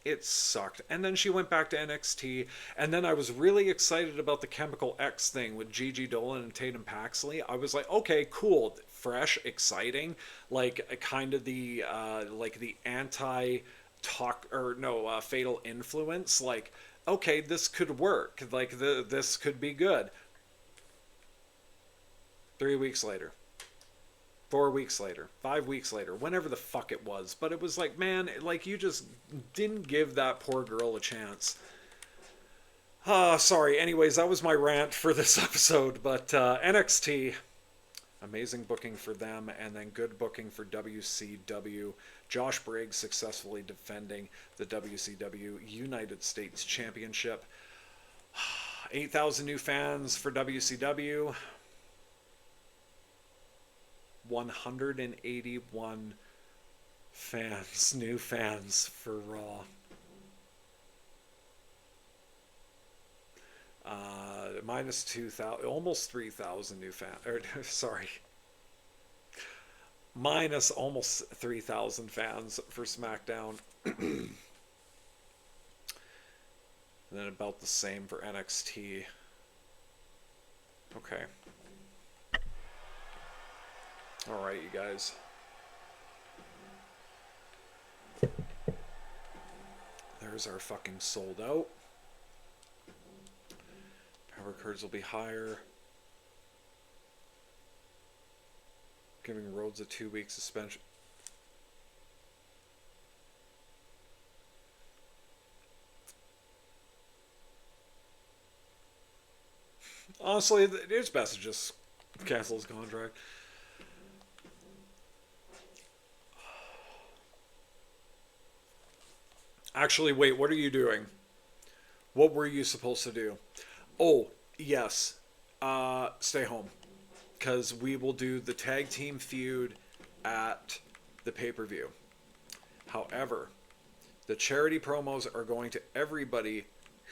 It sucked. And then she went back to NXT, and then I was really excited about the Chemical X thing with Gigi Dolan and Tatum Paxley. I was like, okay, cool, fresh, exciting, like kind of the like the anti talk, or no, fatal influence. Like, okay, this could work. Like this could be good. 3 weeks later, 4 weeks later, 5 weeks later, whenever the fuck it was. But it was like, man, like you just didn't give that poor girl a chance. Sorry. Anyways, that was my rant for this episode. But NXT, amazing booking for them, and then good booking for WCW. Josh Briggs successfully defending the WCW United States Championship. 8,000 new fans for WCW. 181 fans, new fans for Raw. Minus 2,000, almost 3,000 new fans. Or, sorry, minus almost 3,000 fans for SmackDown. And then about the same for NXT. Okay. Alright, you guys. There's our fucking sold out. Power cards will be higher. Giving Rhodes a 2-week suspension. Honestly, it's best to just Cancel his contract. Actually, wait, what are you doing? What were you supposed to do? Oh, yes. Stay home. Because we will do the tag team feud at the pay-per-view. However, the charity promos are going to everybody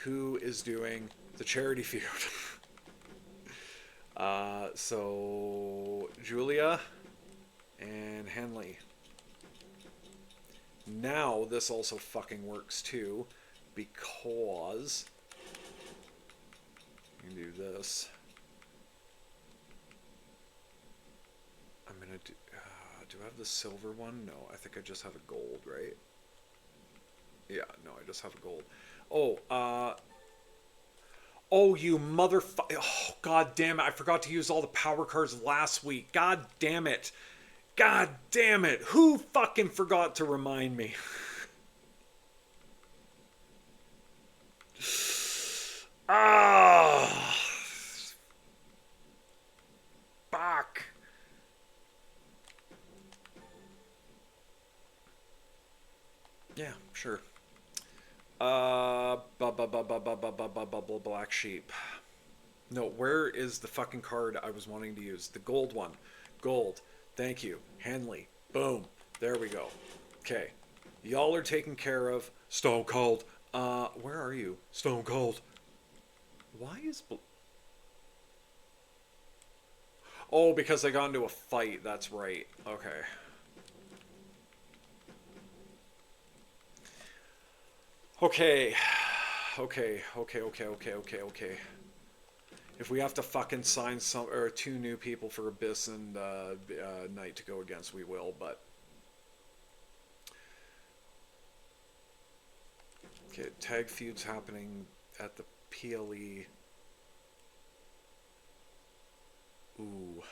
who is doing the charity feud. So Julia and Henley. Now this also fucking works too, because you can do this. I'm gonna do. Do I have the silver one? No, I think I just have a gold, right? Yeah, no, I just have a gold. Oh, oh, you motherfucker. Oh, god damn it. I forgot to use all the power cards last week. God damn it. God damn it. Who fucking forgot to remind me? Ah. Fuck. Yeah, sure. Black sheep. No, where is the fucking card I was wanting to use? The gold one. Gold. Thank you. Henley. Boom. There we go. Okay. Y'all are taken care of. Stone Cold. Where are you? Stone Cold. Why is... Oh, because they got into a fight. That's right. Okay. Okay. Okay. If we have to fucking sign some or two new people for Abyss and Knight to go against, we will. But okay, tag feuds happening at the PLE. Ooh.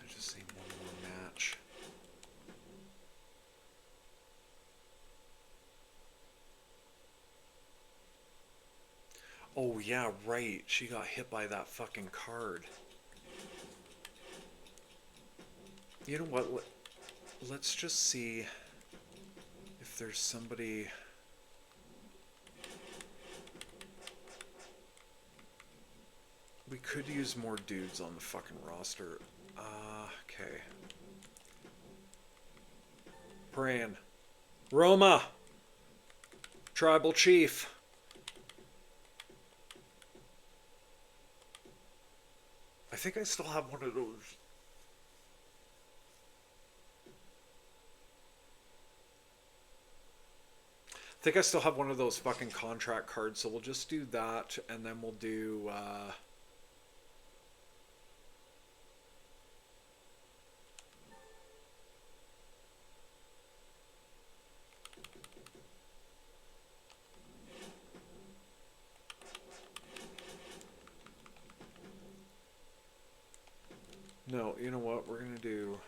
I just need one more match. Oh, yeah, right. She got hit by that fucking card. You know what? Let's just see if there's somebody... We could use more dudes on the fucking roster. Okay. Praying. Roma! Tribal Chief. I think I still have one of those. I think I still have one of those fucking contract cards, so we'll just do that, and then we'll do, no, you know what? We're gonna do...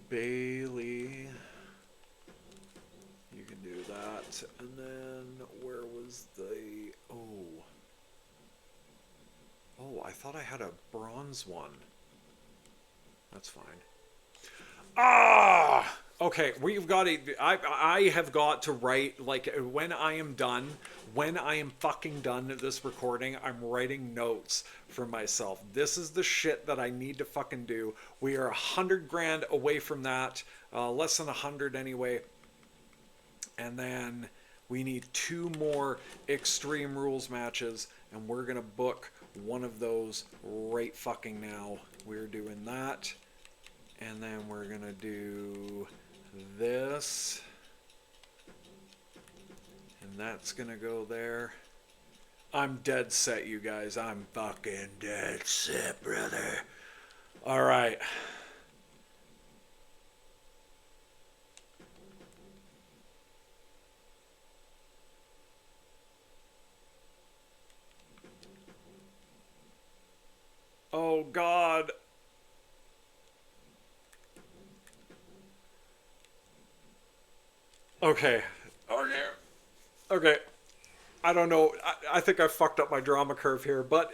Bailey. You can do that. And then where was the... Oh. Oh, I thought I had a bronze one. That's fine. Ah! Okay, we've got a... I have got to write, like, when I am fucking done at this recording, I'm writing notes for myself. This is the shit that I need to fucking do. We are 100 grand away from that. Less than 100 anyway. And then we need 2 more Extreme Rules matches, and we're gonna book one of those right fucking now. We're doing that. And then we're gonna do this. And that's gonna go there. I'm dead set, you guys. I'm fucking dead set, brother. Alright. Okay. Okay. Okay. I don't know. I think I fucked up my drama curve here, but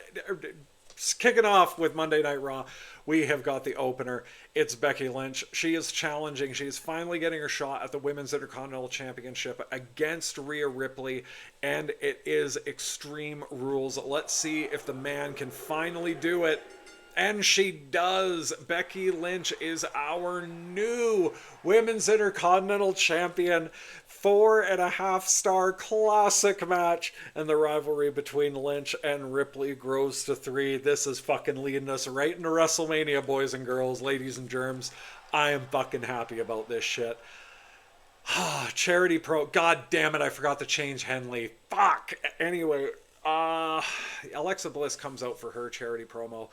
kicking off with Monday Night Raw, we have got the opener. It's Becky Lynch. She is challenging. She is finally getting her shot at the Women's Intercontinental Championship against Rhea Ripley, and it is Extreme Rules. Let's see if the man can finally do it. And she does. Becky Lynch is our new Women's Intercontinental Champion. 4.5-star classic match. And the rivalry between Lynch and Ripley grows to 3. This is fucking leading us right into WrestleMania, boys and girls, ladies and germs. I am fucking happy about this shit. Charity Pro. God damn it, I forgot to change Henley. Fuck. Anyway, Alexa Bliss comes out for her charity promo.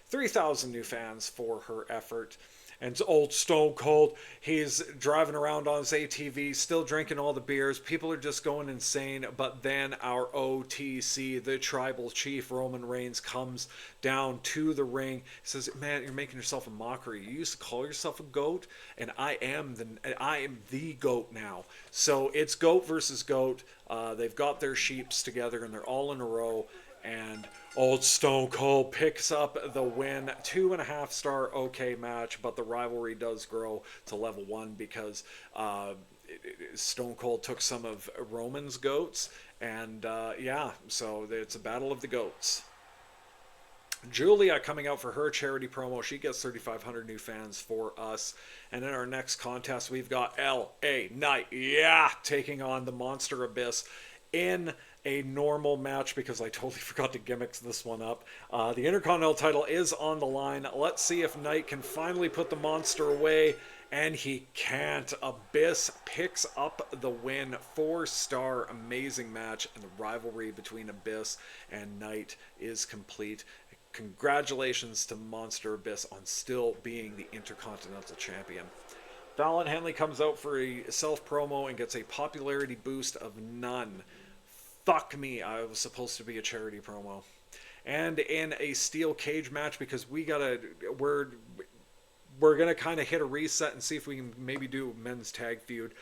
3,000 new fans for her effort. And old Stone Cold, he's driving around on his ATV, still drinking all the beers. People are just going insane. But then our OTC, the tribal chief, Roman Reigns, comes down to the ring. He says, man, you're making yourself a mockery. You used to call yourself a goat, and I am the goat now. So it's goat versus goat. They've got their sheeps together, and they're all in a row. And old Stone Cold picks up the win. 2.5-star okay match, but the rivalry does grow to level 1 because Stone Cold took some of Roman's goats. And yeah, so it's a battle of the goats. Julia coming out for her charity promo. She gets 3,500 new fans for us. And in our next contest, we've got L.A. Knight, taking on the Monster Abyss in a normal match because I totally forgot to gimmick this one up. The Intercontinental title is on the line. Let's see if Knight can finally put the monster away, and he can't. Abyss picks up the win. 4-star amazing match, and the rivalry between Abyss and Knight is complete. Congratulations to Monster Abyss on still being the Intercontinental Champion. Fallon Henley comes out for a self-promo and gets a popularity boost of none. Fuck me, I was supposed to be a charity promo. And in a steel cage match, because we're gonna kind of hit a reset and see if we can maybe do men's tag feud.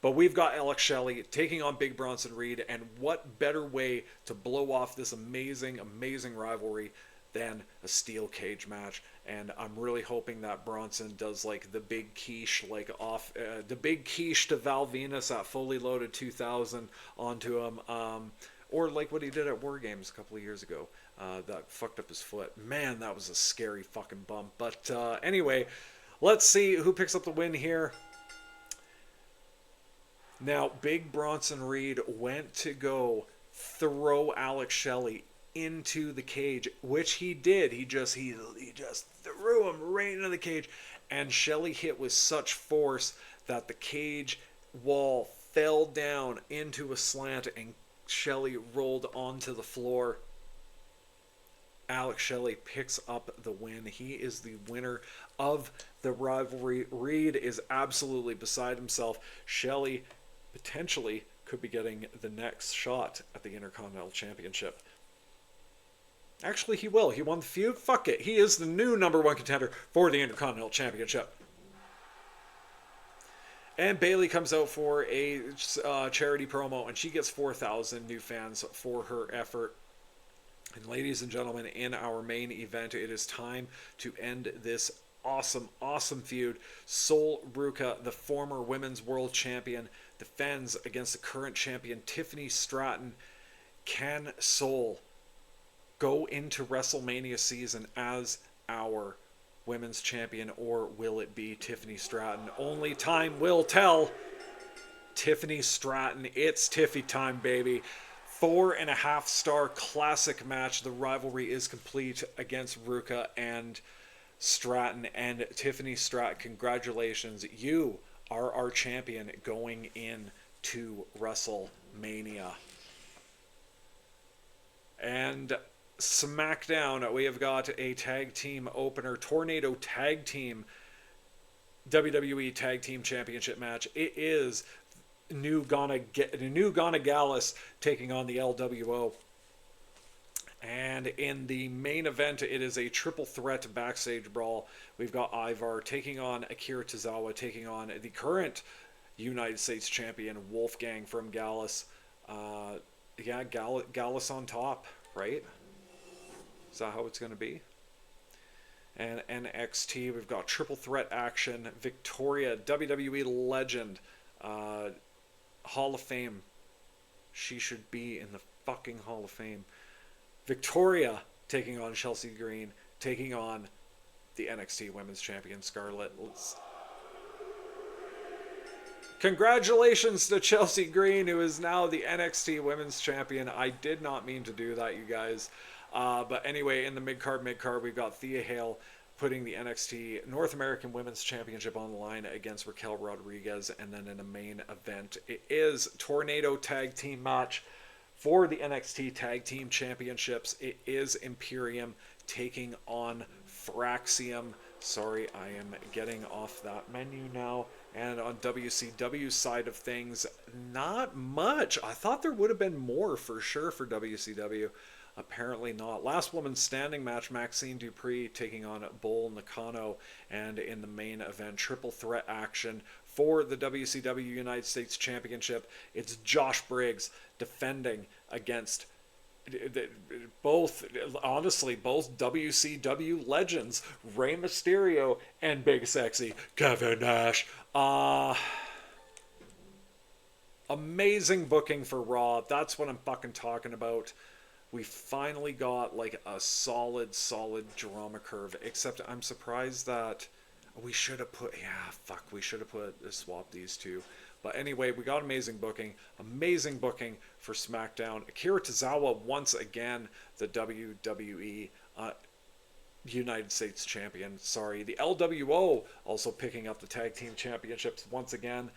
But we've got Alex Shelley taking on Big Bronson Reed, and what better way to blow off this amazing, amazing rivalry than a steel cage match. And I'm really hoping that Bronson does like the big quiche, like off the big quiche to Val Venus at Fully Loaded 2000 onto him, or like what he did at WarGames a couple of years ago. That fucked up his foot. Man, that was a scary fucking bump. But anyway, let's see who picks up the win here. Now, Big Bronson Reed went to go throw Alex Shelley into the cage, which he did. He just threw him right into the cage, and Shelley hit with such force that the cage wall fell down into a slant, and Shelley rolled onto the floor. Alex Shelley picks up the win. He is the winner of the rivalry. Reed is absolutely beside himself. Shelley potentially could be getting the next shot at the Intercontinental Championship. Actually, he will. He won the feud. Fuck it. He is the new #1 contender for the Intercontinental Championship. And Bayley comes out for a charity promo, and she gets 4,000 new fans for her effort. And ladies and gentlemen, in our main event, it is time to end this awesome, awesome feud. Sol Ruca, the former Women's World Champion, defends against the current champion, Tiffany Stratton. Can Sol go into WrestleMania season as our women's champion, or will it be Tiffany Stratton? Only time will tell. Tiffany Stratton, it's Tiffy time, baby. 4.5-star classic match. The rivalry is complete against Ruca and Stratton. And Tiffany Stratton, congratulations. You are our champion going into WrestleMania. And SmackDown, we have got a tag team opener, Tornado Tag Team WWE Tag Team Championship match. It is New Ghana Gallus taking on the LWO. And in the main event, it is a triple threat backstage brawl. We've got Ivar taking on Akira Tozawa, taking on the current United States champion Wolfgang from Gallus. Yeah, Gallus on top, right? Is that how it's going to be? And NXT, we've got triple threat action. Victoria, WWE legend, Hall of Fame. She should be in the fucking Hall of Fame. Victoria taking on Chelsea Green, taking on the NXT Women's Champion Scarlett. Congratulations to Chelsea Green, who is now the NXT Women's Champion. I did not mean to do that, you guys. But anyway, in the mid-card, we've got Thea Hale putting the NXT North American Women's Championship on the line against Raquel Rodriguez. And then in the main event, it is Tornado Tag Team match for the NXT Tag Team Championships. It is Imperium taking on Fraxium. Sorry, I am getting off that menu now. And on WCW side of things, not much. I thought there would have been more for sure for WCW. Apparently not. Last woman standing match, Maxine Dupree taking on Bull Nakano. And in the main event, triple threat action for the WCW United States Championship. It's Josh Briggs defending against both WCW legends, Rey Mysterio and Big Sexy Kevin Nash. Amazing booking for Raw. That's what I'm fucking talking about. We finally got like a solid drama curve, except I'm surprised that we should have put, swapped these two. But anyway, we got amazing booking for SmackDown. Akira Tozawa, once again, the WWE United States champion. The LWO also picking up the tag team championships once again.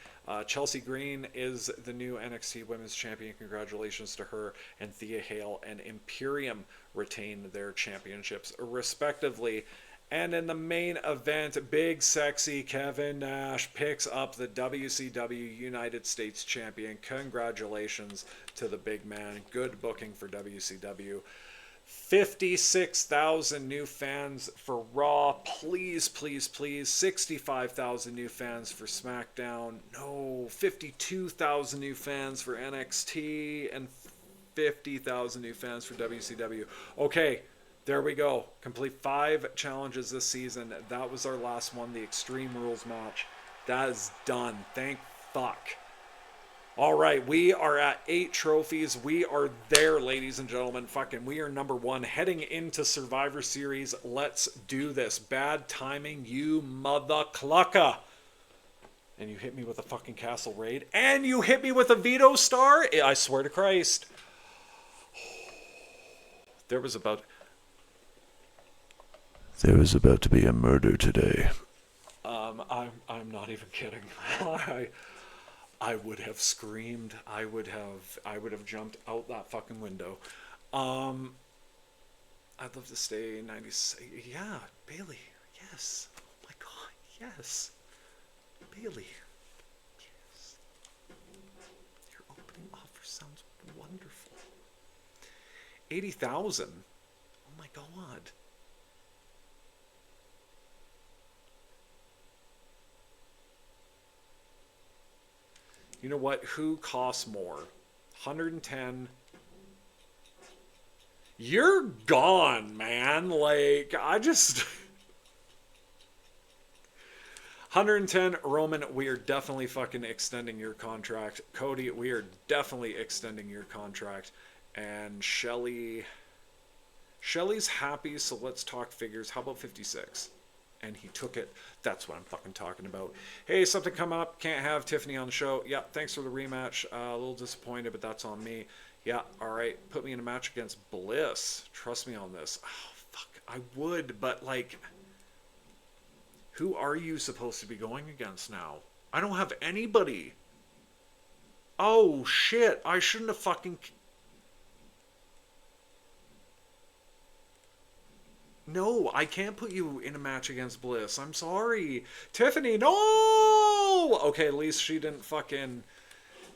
Chelsea Green is the new NXT Women's Champion. Congratulations to her. And Thea Hale and Imperium retain their championships respectively. And in the main event, Big Sexy Kevin Nash picks up the WCW United States Champion. Congratulations to the big man. Good booking for WCW. 56,000 new fans for Raw. Please. 65,000 new fans for SmackDown. No, 52,000 new fans for NXT and 50,000 new fans for WCW. Okay. There we go. Complete 5 challenges this season. That was our last one, the Extreme Rules match. That is done. Thank fuck. All right, we are at 8 trophies. We are there, ladies and gentlemen. We are number 1 heading into Survivor Series. Let's do this. Bad timing, you mother clucker. And you hit me with a fucking Castle Raid. And you hit me with a Veto Star. I swear to Christ. There was about to be a murder today. I'm not even kidding. I would have screamed. I would have jumped out that fucking window. I'd love to stay 96. Yeah, Bailey. Yes. Oh my God. Yes. Bailey. Yes. Your opening offer sounds wonderful. 80,000. Oh my God. You know what? Who costs more? 110. You're gone, man. I just... 110, Roman, we are definitely fucking extending your contract. Cody, we are definitely extending your contract. And Shelly's happy, so let's talk figures. How about 56? And he took it. That's what I'm fucking talking about. Hey, something come up. Can't have Tiffany on the show. Yeah, thanks for the rematch. A little disappointed, but that's on me. Yeah, all right. Put me in a match against Bliss. Trust me on this. Oh, fuck. I would, but who are you supposed to be going against now? I don't have anybody. Oh, shit. I shouldn't have fucking... No, I can't put you in a match against Bliss. I'm sorry. Tiffany, no! Okay, at least she didn't fucking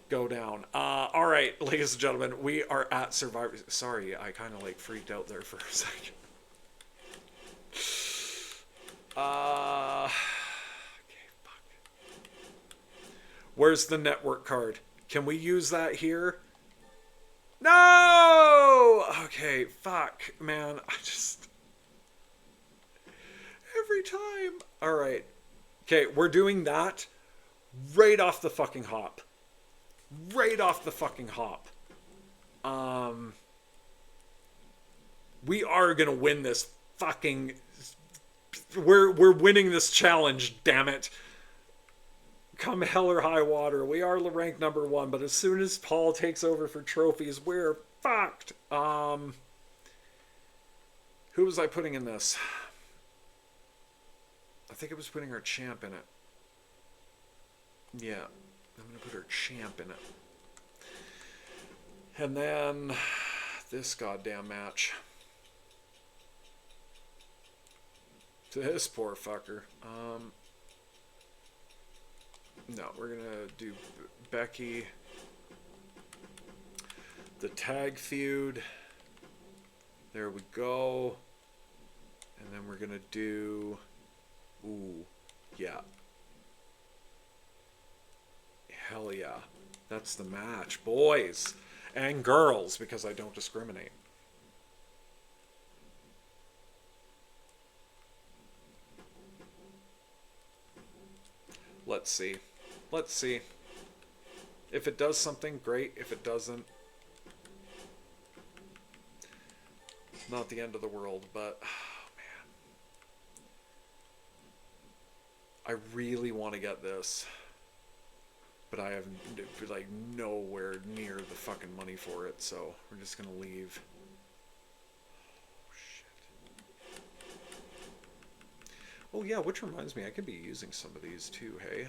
go down. All right, ladies and gentlemen, we are at Survivor... Sorry, I kind of freaked out there for a second. Okay, fuck. Where's the network card? Can we use that here? No! Okay, fuck, man. I just... Every time. Alright. Okay, we're doing that right off the fucking hop. Right off the fucking hop. We are gonna win this fucking... We're winning this challenge, damn it. Come hell or high water, we are ranked number 1, but as soon as Paul takes over for trophies, we're fucked. Who was I putting in this? I think it was putting our champ in it. Yeah, I'm gonna put our champ in it. And then this goddamn match. This poor fucker. No, we're gonna do Becky. The tag feud. There we go. And then we're gonna do... Ooh, yeah. Hell yeah. That's the match. Boys and girls, because I don't discriminate. Let's see. Let's see. If it does something, great. If it doesn't, not the end of the world, but oh, man. I really want to get this, but I have like nowhere near the fucking money for it, so we're just gonna leave. Oh shit. Oh yeah, which reminds me, I could be using some of these too, hey?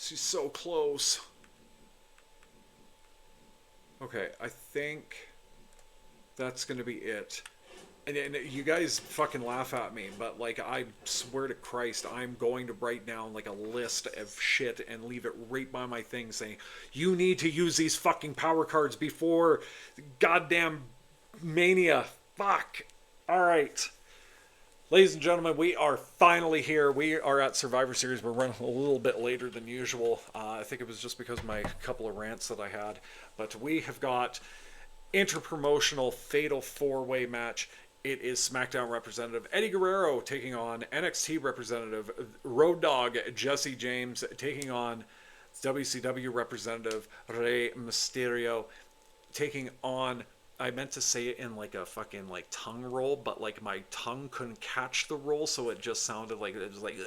She's so close. Okay, I think that's gonna be it. And you guys fucking laugh at me, but like I swear to Christ, I'm going to write down like a list of shit and leave it right by my thing saying, you need to use these fucking power cards before goddamn Mania. Fuck. Alright. Ladies and gentlemen, we are finally here. We are at Survivor Series. We're running a little bit later than usual. I think it was just because of my couple of rants that I had. But we have got interpromotional fatal four-way match. It is SmackDown representative Eddie Guerrero taking on NXT representative Road Dogg Jesse James, taking on WCW representative Rey Mysterio, taking on... I meant to say it in like a fucking like tongue roll, but like my tongue couldn't catch the roll, so it just sounded like it was like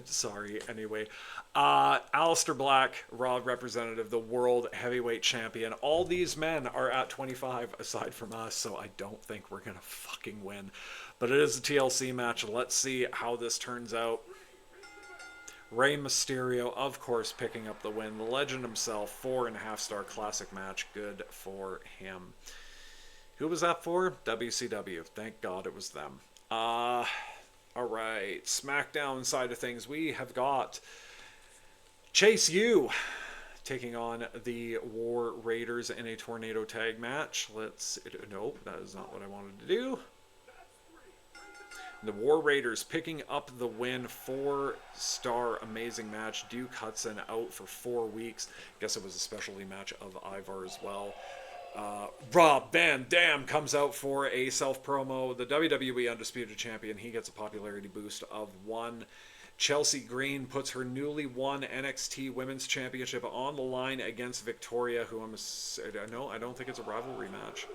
sorry. Anyway, Aleister Black, Raw representative, the World Heavyweight Champion. All these men are at 25 aside from us, so I don't think we're gonna fucking win. But it is a TLC match. Let's see how this turns out. Rey Mysterio, of course, picking up the win. The legend himself, 4.5-star classic match. Good for him. Who was that for? WCW. Thank God it was them. Alright. SmackDown side of things. We have got Chase U taking on the War Raiders in a tornado tag match. Nope, that is not what I wanted to do. The War Raiders picking up the win, 4-star amazing match. Duke Hudson out for 4 weeks. Guess it was a specialty match of Ivar as well. Rob Van Dam comes out for a self-promo. The WWE Undisputed Champion, he gets a popularity boost of 1. Chelsea Green puts her newly won NXT Women's Championship on the line against Victoria, who I don't think it's a rivalry match.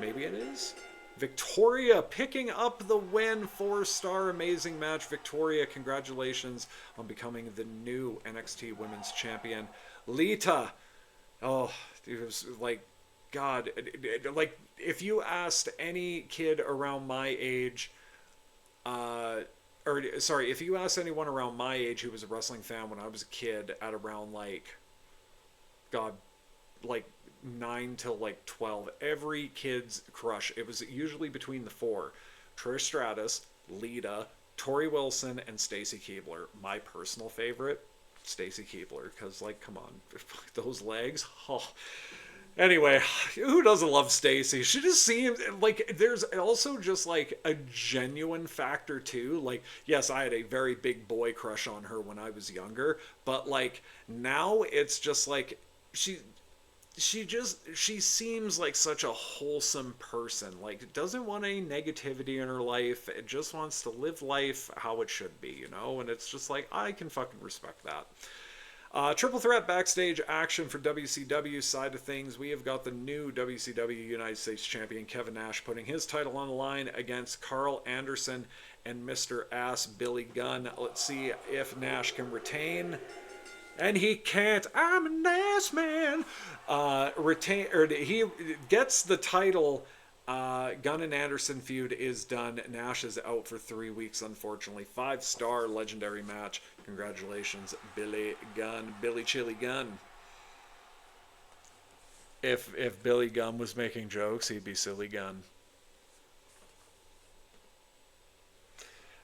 Maybe it is? Victoria picking up the win, 4-star amazing match. Victoria, congratulations on becoming the new NXT Women's Champion. Lita, oh, it was like, God, like if you asked any kid around my age, if you asked anyone around my age who was a wrestling fan when I was a kid at around like, God, like 9 till like 12, every kid's crush, it was usually between the 4: Trish Stratus, Lita, Tori Wilson, and Stacy Keibler. My personal favorite, Stacy Keibler, because like, come on, those legs, oh. Anyway, who doesn't love Stacy? She just seems like there's also just like a genuine factor too. Like, yes, I had a very big boy crush on her when I was younger, but like now it's just like she she seems like such a wholesome person. Like doesn't want any negativity in her life. It just wants to live life how it should be, you know? And it's just like I can fucking respect that. Triple threat backstage action for WCW side of things. We have got the new WCW United States Champion Kevin Nash putting his title on the line against Carl Anderson and Mr. Ass Billy Gunn. Let's see if Nash can retain. And he can't. I'm an ass man. Retain or he gets the title. Gunn and Anderson feud is done. Nash is out for 3 weeks, unfortunately. 5-star legendary match. Congratulations, Billy Gunn, Billy Chili Gunn. If Billy Gunn was making jokes, he'd be Silly Gunn.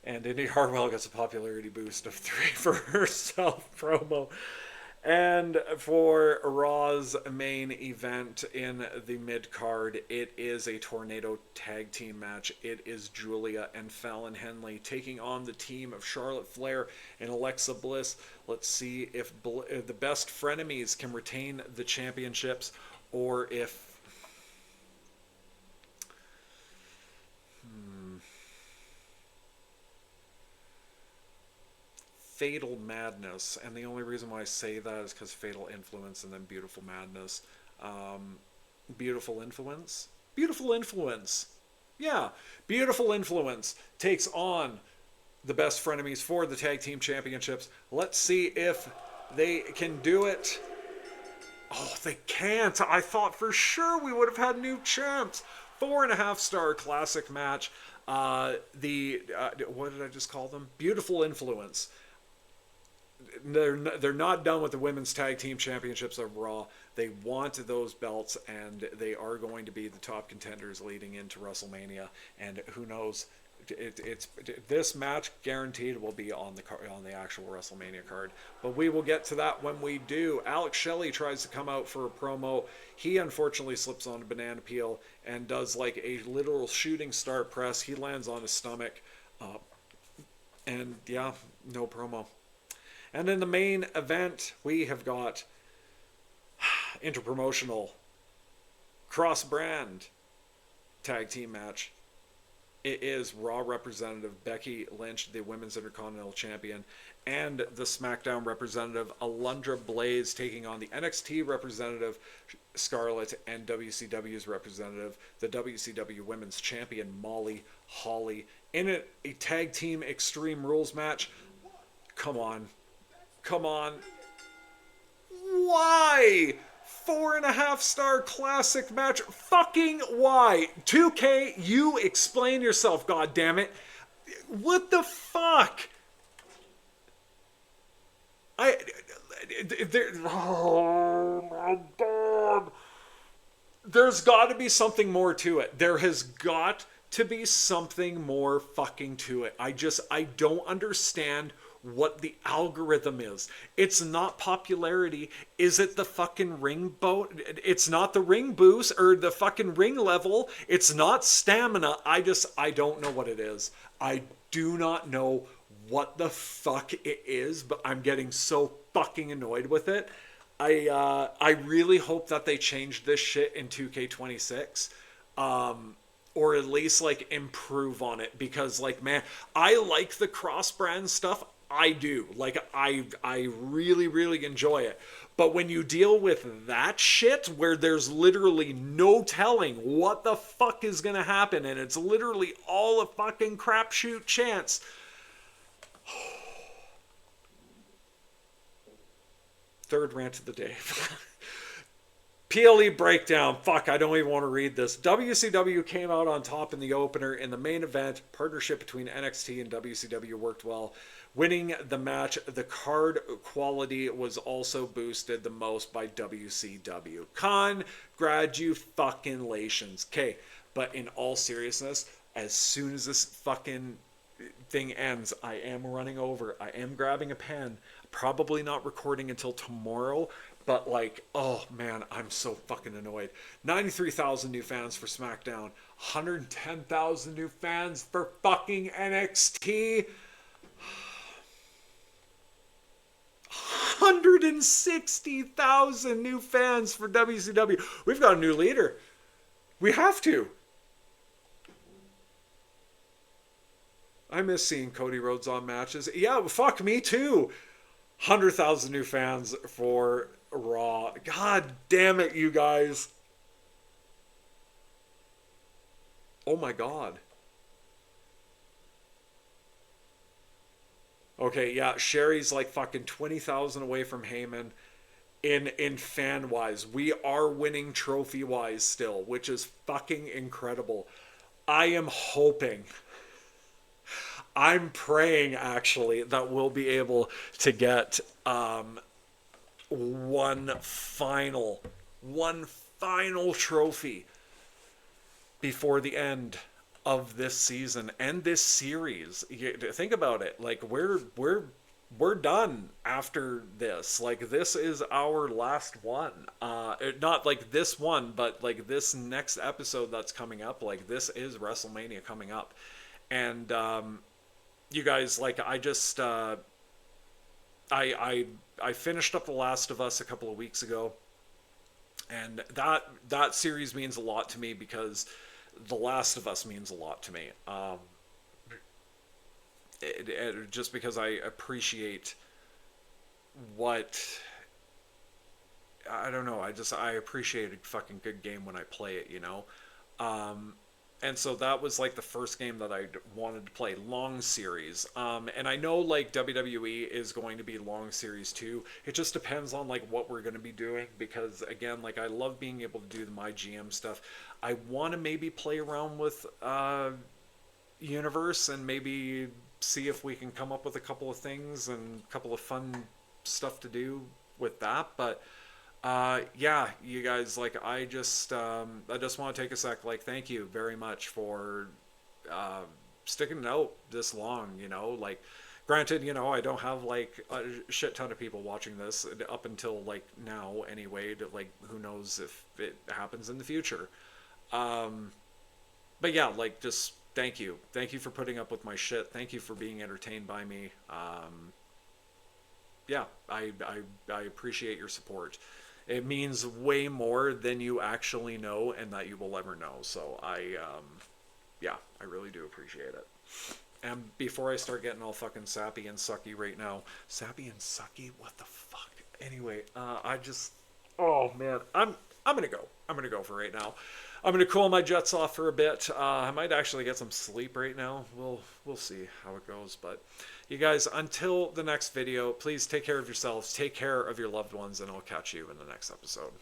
And Indy Hartwell gets a popularity boost of 3 for herself promo. And for Raw's main event in the mid card, it is a tornado tag team match. It is Julia and Fallon Henley taking on the team of Charlotte Flair and Alexa Bliss. Let's see if the best frenemies can retain the championships or if. Fatal Madness, and the only reason why I say that is because Fatal Influence and then Beautiful Madness. Beautiful Influence? Beautiful Influence. Yeah, Beautiful Influence takes on the best frenemies for the tag team championships. Let's see if they can do it. Oh, they can't. I thought for sure we would have had new champs. 4.5-star classic match. What did I just call them? Beautiful Influence. They're not done with the women's tag team championships of Raw. They want those belts, and they are going to be the top contenders leading into WrestleMania. And who knows? It's this match guaranteed will be on the actual WrestleMania card. But we will get to that when we do. Alex Shelley tries to come out for a promo. He unfortunately slips on a banana peel and does like a literal shooting star press. He lands on his stomach, and yeah, no promo. And in the main event, we have got interpromotional cross-brand tag team match. It is Raw representative Becky Lynch, the Women's Intercontinental Champion, and the SmackDown representative Alundra Blaze taking on the NXT representative Scarlett and WCW's representative, the WCW Women's Champion Molly Holly, in a tag team Extreme Rules match. Come on. Come on. Why? 4.5-star classic match. Fucking why? 2K, you explain yourself, goddammit. What the fuck? Oh my god. There's got to be something more to it. There has got to be something more fucking to it. I don't understand what the algorithm is. It's not popularity. Is it the fucking ring boat? It's not the ring boost or the fucking ring level. It's not stamina. I don't know what it is. I do not know what the fuck it is, but I'm getting so fucking annoyed with it. I really hope that they change this shit in 2K26. Or at least like improve on it, because like, man, I like the cross brand stuff. I do. Like, I really, really enjoy it. But when you deal with that shit where there's literally no telling what the fuck is going to happen and it's literally all a fucking crapshoot chance. Third rant of the day. PLE breakdown. Fuck, I don't even want to read this. WCW came out on top in the opener. In the main event, partnership between NXT and WCW worked well. Winning the match, the card quality was also boosted the most by WCW. Congratulations. Okay, but in all seriousness, as soon as this fucking thing ends, I am running over. I am grabbing a pen. Probably not recording until tomorrow. But like, oh man, I'm so fucking annoyed. 93,000 new fans for SmackDown, 110,000 new fans for fucking NXT. 160,000 new fans for WCW. We've got a new leader. We have to. I miss seeing Cody Rhodes on matches. Yeah, fuck me too. 100,000 new fans for Raw. God damn it, you guys. Oh my god. Okay, yeah, Sherry's like fucking 20,000 away from Heyman in fan wise. We are winning trophy wise still, which is fucking incredible. I am hoping, I'm praying actually that we'll be able to get one final one final trophy before the end of this season and this series. Think about it. Like we're done after this. Like this is our last one. Not like this one, but like this next episode that's coming up. Like this is WrestleMania coming up, and you guys, like I just I finished up The Last of Us a couple of weeks ago, and that series means a lot to me because The Last of Us means a lot to me. Just because I appreciate what, I don't know. I appreciate a fucking good game when I play it, you know. And so that was like the first game that I wanted to play, long series. And I know like WWE is going to be long series too. It just depends on like what we're going to be doing, because again, like I love being able to do the my GM stuff. I want to maybe play around with universe and maybe see if we can come up with a couple of things and a couple of fun stuff to do with that. But yeah, you guys, like I just want to take a sec, like thank you very much for sticking it out this long, you know. Like granted, you know, I don't have like a shit ton of people watching this up until like now anyway, to, like who knows if it happens in the future. But yeah, like just thank you. Thank you for putting up with my shit. Thank you for being entertained by me. Yeah, I appreciate your support. It means way more than you actually know and that you will ever know. So yeah, I really do appreciate it. And before I start getting all fucking sappy and sucky right now, sappy and sucky, what the fuck? Anyway, oh man, I'm gonna go. I'm gonna go for right now. I'm gonna cool my jets off for a bit. I might actually get some sleep right now. We'll see how it goes. But you guys, until the next video, please take care of yourselves, take care of your loved ones, and I'll catch you in the next episode.